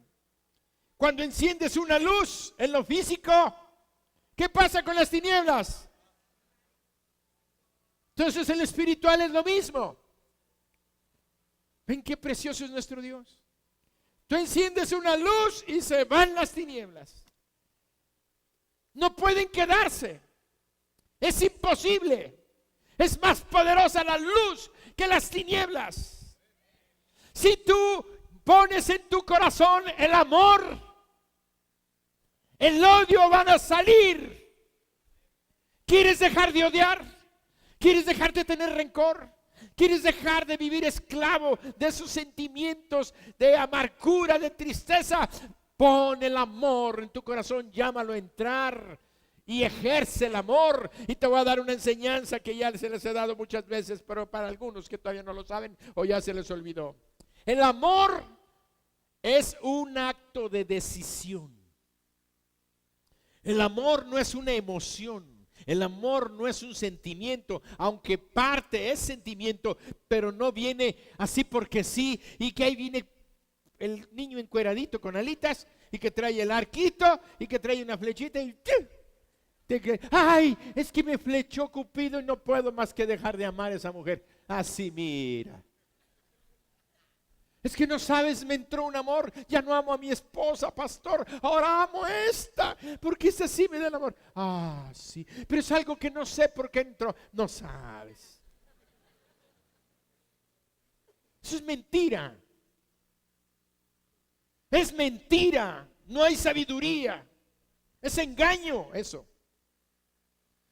Cuando enciendes una luz en lo físico, ¿qué pasa con las tinieblas? Entonces el espiritual es lo mismo. ¿Ven qué precioso es nuestro Dios? Tú enciendes una luz y se van las tinieblas. No pueden quedarse. Es imposible. Es más poderosa la luz que las tinieblas. Si tú pones en tu corazón el amor, El odio van a salir. ¿Quieres dejar de odiar? ¿Quieres dejar de tener rencor? ¿Quieres dejar de vivir esclavo de esos sentimientos de amargura, de tristeza? Pon el amor en tu corazón, llámalo a entrar y ejerce el amor. Y te voy a dar una enseñanza que ya se les he dado muchas veces, pero para algunos que todavía no lo saben o ya se les olvidó. El amor es un acto de decisión. El amor no es una emoción. El amor no es un sentimiento, aunque parte es sentimiento, pero no viene así porque sí, y que ahí viene el niño encueradito con alitas y que trae el arquito y que trae una flechita y ay, es que me flechó Cupido y no puedo más que dejar de amar a esa mujer. Así mira. Es que no sabes, me entró un amor, ya no amo a mi esposa, pastor, ahora amo a esta, porque esta sí me da el amor. Ah, sí, pero es algo que no sé por qué entró, no sabes. Eso es mentira. Es mentira, no hay sabiduría, es engaño eso.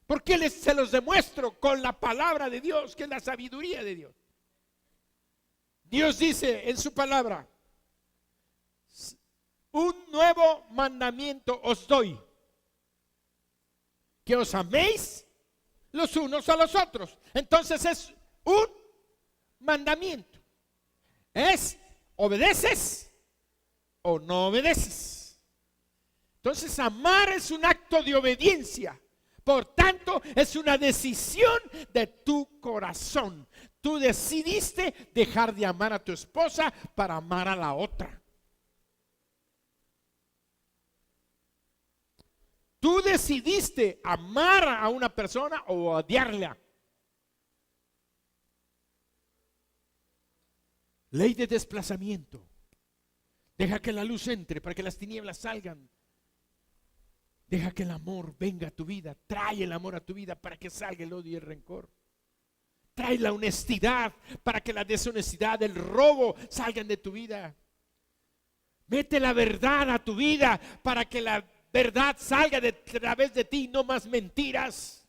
¿Por qué se los demuestro? Con la palabra de Dios, que es la sabiduría de Dios. Dios dice en su palabra: un nuevo mandamiento os doy, que os améis los unos a los otros. Entonces es un mandamiento. Es obedeces o no obedeces. Entonces amar es un acto de obediencia. Por tanto, es una decisión de tu corazón. Tú decidiste dejar de amar a tu esposa para amar a la otra. Tú decidiste amar a una persona o odiarla. Ley de desplazamiento. Deja que la luz entre para que las tinieblas salgan. Deja que el amor venga a tu vida. Trae el amor a tu vida para que salga el odio y el rencor. Trae la honestidad para que la deshonestidad, el robo salgan de tu vida. Mete la verdad a tu vida para que la verdad salga de través de ti, no más mentiras.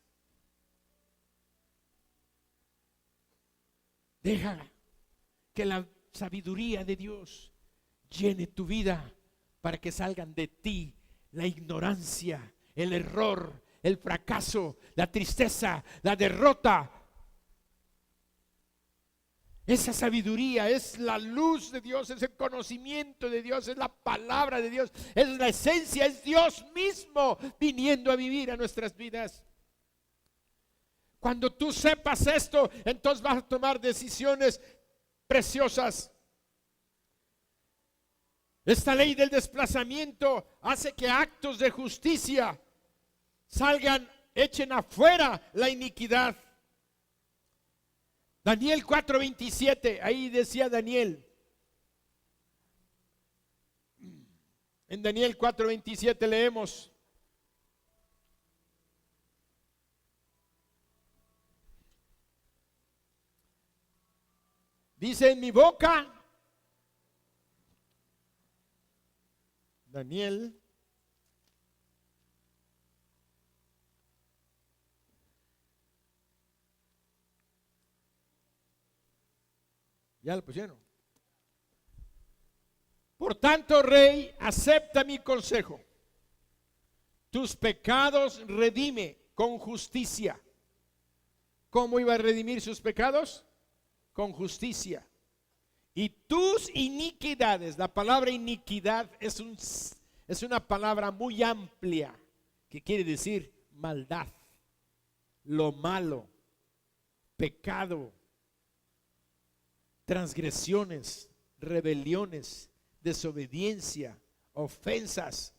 Deja que la sabiduría de Dios llene tu vida para que salgan de ti la ignorancia, el error, el fracaso, la tristeza, la derrota. Esa sabiduría es la luz de Dios, es el conocimiento de Dios, es la palabra de Dios, es la esencia, es Dios mismo viniendo a vivir a nuestras vidas. Cuando tú sepas esto, entonces vas a tomar decisiones preciosas. Esta ley del desplazamiento hace que actos de justicia salgan, echen afuera la iniquidad. Daniel 4:27, ahí decía Daniel. En Daniel 4:27 leemos: dice, en mi boca, Daniel, ya lo pusieron. Por tanto, rey, acepta mi consejo. Tus pecados redime con justicia. ¿Cómo iba a redimir sus pecados? Con justicia. Y tus iniquidades, la palabra iniquidad es una palabra muy amplia que quiere decir maldad, lo malo, pecado, transgresiones, rebeliones, desobediencia, ofensas.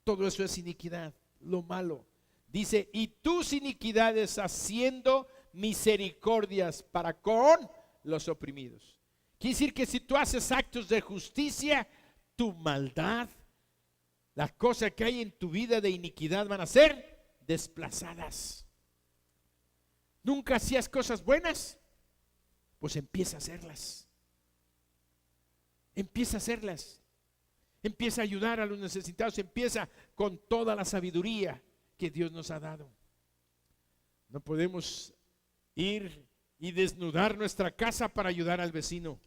Todo eso es iniquidad, lo malo. Dice, y tus iniquidades haciendo misericordias para con los oprimidos. Quiere decir que si tú haces actos de justicia, tu maldad, las cosas que hay en tu vida de iniquidad van a ser desplazadas. ¿Nunca hacías cosas buenas? Pues empieza a hacerlas. Empieza a hacerlas. empieza a ayudar a los necesitados, empieza con toda la sabiduría que Dios nos ha dado. No podemos ir y desnudar nuestra casa para ayudar al vecino.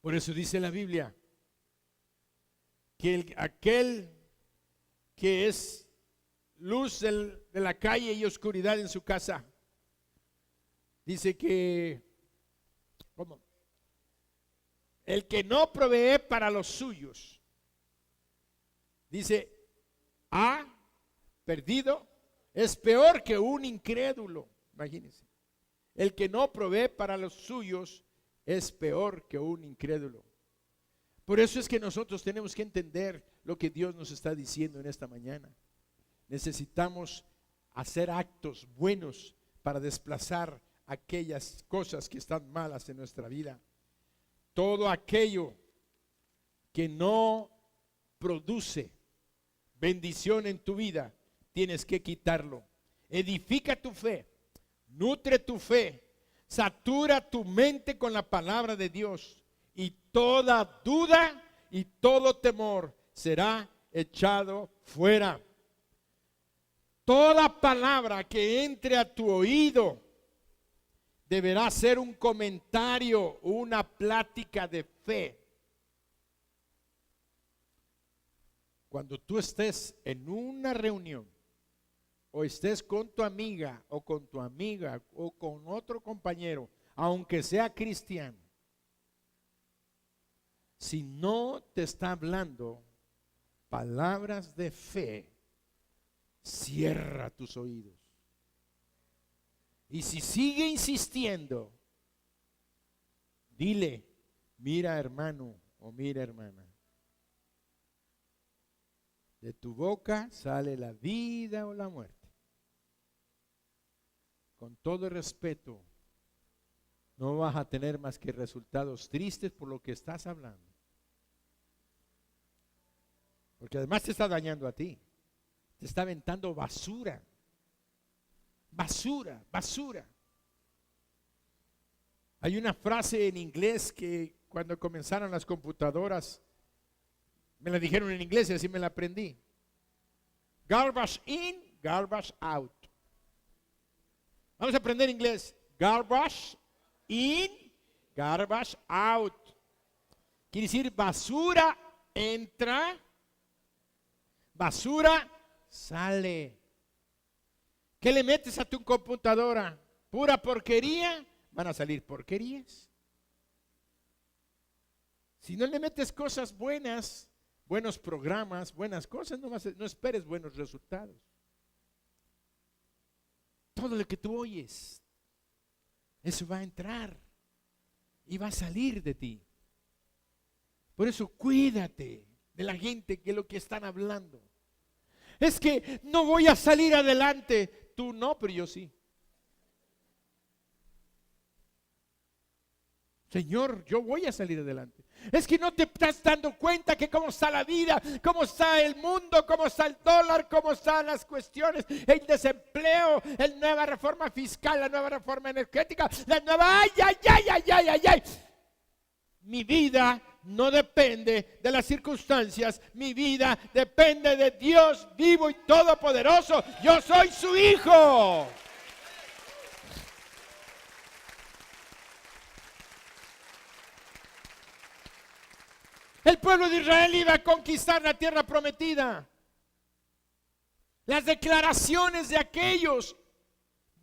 Por eso dice la Biblia que aquel que es luz de la calle y oscuridad en su casa, dice que, ¿cómo? El que no provee para los suyos, dice, ha perdido, es peor que un incrédulo. Imagínense, el que no provee para los suyos es peor que un incrédulo. Por eso es que nosotros tenemos que entender lo que Dios nos está diciendo en esta mañana. Necesitamos hacer actos buenos para desplazar aquellas cosas que están malas en nuestra vida. Todo aquello que no produce bendición en tu vida, tienes que quitarlo. Edifica tu fe, nutre tu fe, satura tu mente con la palabra de Dios, y toda duda y todo temor será echado fuera. Toda palabra que entre a tu oído deberá ser un comentario, una plática de fe. Cuando tú estés en una reunión, o estés con tu amiga, o con tu amiga, o con otro compañero, aunque sea cristiano, si no te está hablando palabras de fe, cierra tus oídos. Y si sigue insistiendo, dile, mira hermano o mira hermana, de tu boca sale la vida o la muerte. Con todo respeto, no vas a tener más que resultados tristes por lo que estás hablando. Porque además te está dañando a ti. Te está aventando basura. Basura, basura. Hay una frase en inglés que cuando comenzaron las computadoras, me la dijeron en inglés y así me la aprendí. Garbage in, garbage out. Vamos a aprender inglés. Garbage in, garbage out. Quiere decir basura entra, basura sale. ¿Qué le metes a tu computadora? Pura porquería, van a salir porquerías. Si no le metes cosas buenas, buenos programas, buenas cosas, no esperes buenos resultados. Todo lo que tú oyes, eso va a entrar y va a salir de ti. Por eso cuídate de la gente que lo que están hablando. Es que no voy a salir adelante. Tú no, pero yo sí. Señor, yo voy a salir adelante. Es que no te estás dando cuenta que cómo está la vida, cómo está el mundo, cómo está el dólar, cómo están las cuestiones, el desempleo, la nueva reforma fiscal, la nueva reforma energética, la nueva, ay. Mi vida no depende de las circunstancias, mi vida depende de Dios vivo y todopoderoso. Yo soy su hijo. El pueblo de Israel iba a conquistar la tierra prometida. Las declaraciones de aquellos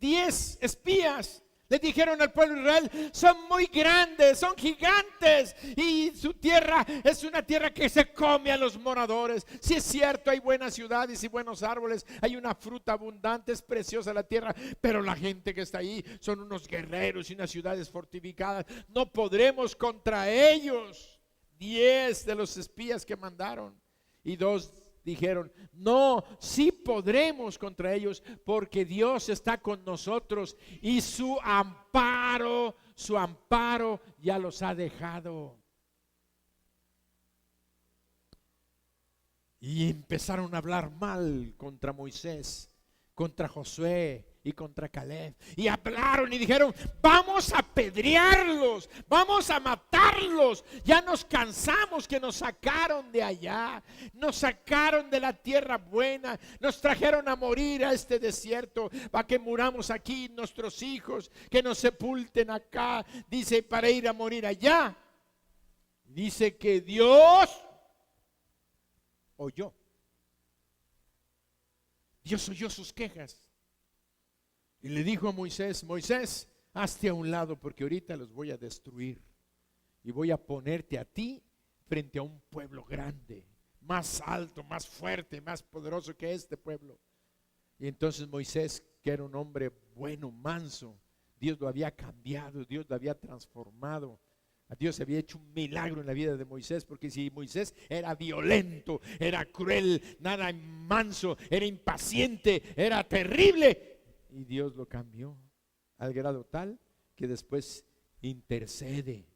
10 espías le dijeron al pueblo de Israel: son muy grandes, son gigantes, y su tierra es una tierra que se come a los moradores. Si es cierto, hay buenas ciudades y buenos árboles, hay una fruta abundante, es preciosa la tierra, pero la gente que está ahí son unos guerreros y unas ciudades fortificadas. No podremos contra ellos. 10 de los espías que mandaron, y 2 dijeron: no, sí podremos contra ellos, porque Dios está con nosotros y su amparo ya los ha dejado. Y empezaron a hablar mal contra Moisés, contra Josué, y contra Caleb. Y hablaron y dijeron: vamos a apedrearlos, vamos a matarlos. Ya nos cansamos que nos sacaron de allá, nos sacaron de la tierra buena, nos trajeron a morir a este desierto para que muramos aquí nuestros hijos, que nos sepulten acá. Dice, para ir a morir allá. Dice que Dios oyó. Dios oyó sus quejas. Y le dijo a Moisés: Moisés, hazte a un lado, porque ahorita los voy a destruir. Y voy a ponerte a ti frente a un pueblo grande, más alto, más fuerte, más poderoso que este pueblo. Y entonces Moisés, que era un hombre bueno, manso, Dios lo había cambiado, Dios lo había transformado. A Dios había hecho un milagro en la vida de Moisés, porque si Moisés era violento, era cruel, nada manso, era impaciente, era terrible, y Dios lo cambió al grado tal que después intercede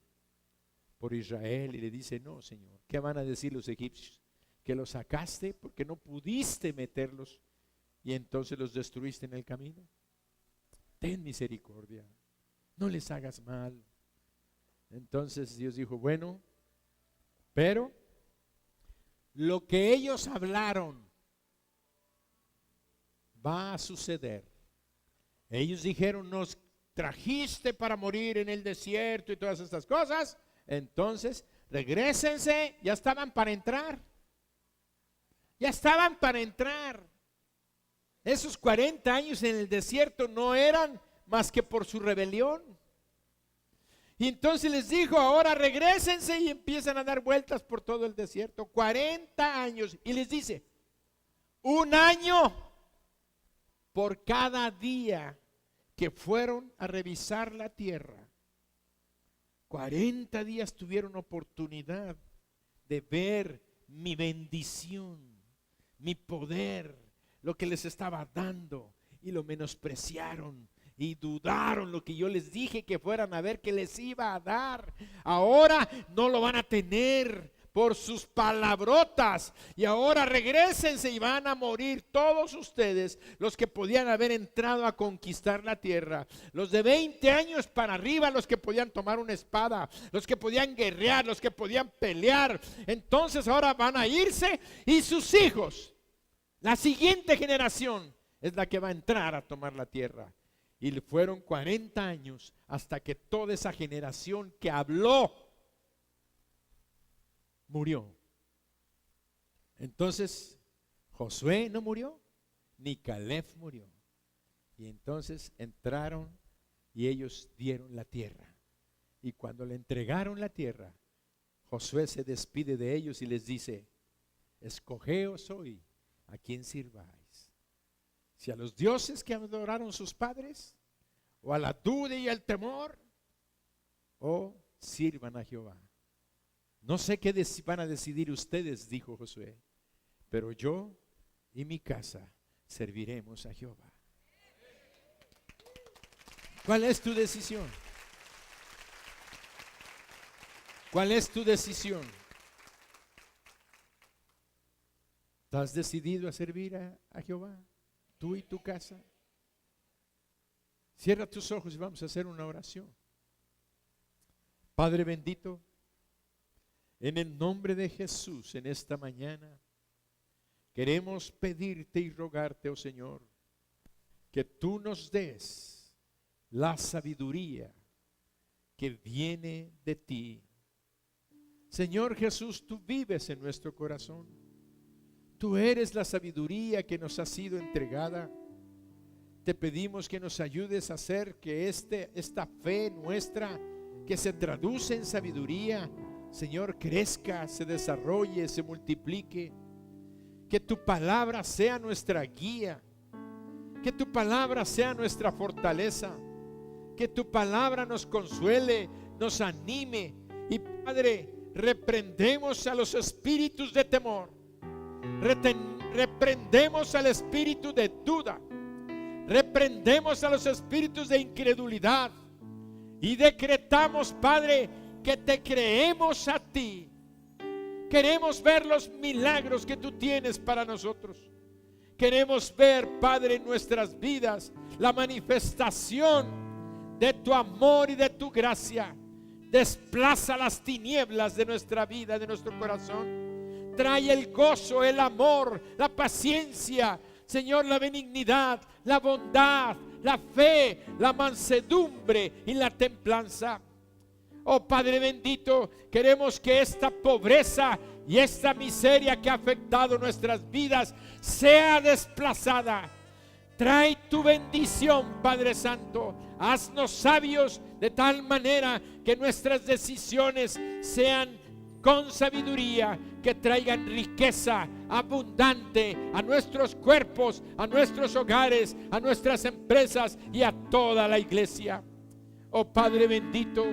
por Israel y le dice: no, Señor, ¿qué van a decir los egipcios? Que los sacaste porque no pudiste meterlos y entonces los destruiste en el camino. Ten misericordia, no les hagas mal. Entonces Dios dijo: bueno, pero lo que ellos hablaron va a suceder. Ellos dijeron: nos trajiste para morir en el desierto y todas estas cosas. Entonces regrésense. Ya estaban para entrar. Ya estaban para entrar. Esos 40 años en el desierto no eran más que por su rebelión. Y entonces les dijo: ahora regrésense, y empiezan a dar vueltas por todo el desierto. 40 años. Y les dice: 1 año por cada día que fueron a revisar la tierra. 40 días tuvieron oportunidad de ver mi bendición, mi poder, lo que les estaba dando, y lo menospreciaron y dudaron lo que yo les dije que fueran a ver que les iba a dar. Ahora no lo van a tener por sus palabrotas, y ahora regrésense y van a morir todos ustedes, los que podían haber entrado a conquistar la tierra, los de 20 años para arriba, los que podían tomar una espada, los que podían guerrear, los que podían pelear. Entonces ahora van a irse, y sus hijos, la siguiente generación, es la que va a entrar a tomar la tierra. Y fueron 40 años hasta que toda esa generación que habló murió. Entonces Josué no murió, ni Caleb murió. Y entonces entraron y ellos dieron la tierra. Y cuando le entregaron la tierra, Josué se despide de ellos y les dice: escogeos hoy a quién sirváis, si a los dioses que adoraron sus padres, o a la duda y al temor, o sirvan a Jehová. No sé qué van a decidir ustedes, dijo Josué, pero yo y mi casa serviremos a Jehová. ¿Cuál es tu decisión? ¿Cuál es tu decisión? ¿Estás decidido a servir a Jehová? Tú y tu casa. Cierra tus ojos y vamos a hacer una oración. Padre bendito, en el nombre de Jesús, en esta mañana queremos pedirte y rogarte, oh Señor, que tú nos des la sabiduría que viene de ti. Señor Jesús, tú vives en nuestro corazón. Tú eres la sabiduría que nos ha sido entregada. Te pedimos que nos ayudes a hacer que esta fe nuestra, que se traduce en sabiduría, Señor, crezca, se desarrolle, se multiplique. Que tu palabra sea nuestra guía, que tu palabra sea nuestra fortaleza, que tu palabra nos consuele, nos anime. Y Padre, reprendemos a los espíritus de temor, reprendemos al espíritu de duda, reprendemos a los espíritus de incredulidad, y decretamos, Padre, que te creemos a ti. Queremos ver los milagros que tú tienes para nosotros. Queremos ver, Padre, en nuestras vidas la manifestación de tu amor y de tu gracia. Desplaza las tinieblas de nuestra vida, de nuestro corazón. Trae el gozo, el amor, la paciencia, Señor, la benignidad, la bondad, la fe, la mansedumbre y la templanza. Oh Padre bendito, queremos que esta pobreza y esta miseria que ha afectado nuestras vidas sea desplazada. Trae tu bendición, Padre Santo. Haznos sabios de tal manera que nuestras decisiones sean con sabiduría, que traigan riqueza abundante a nuestros cuerpos, a nuestros hogares, a nuestras empresas y a toda la iglesia. Oh Padre bendito,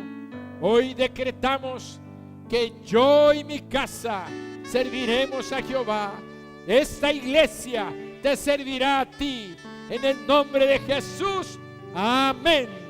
hoy decretamos que yo y mi casa serviremos a Jehová. Esta iglesia te servirá a ti. En el nombre de Jesús. Amén.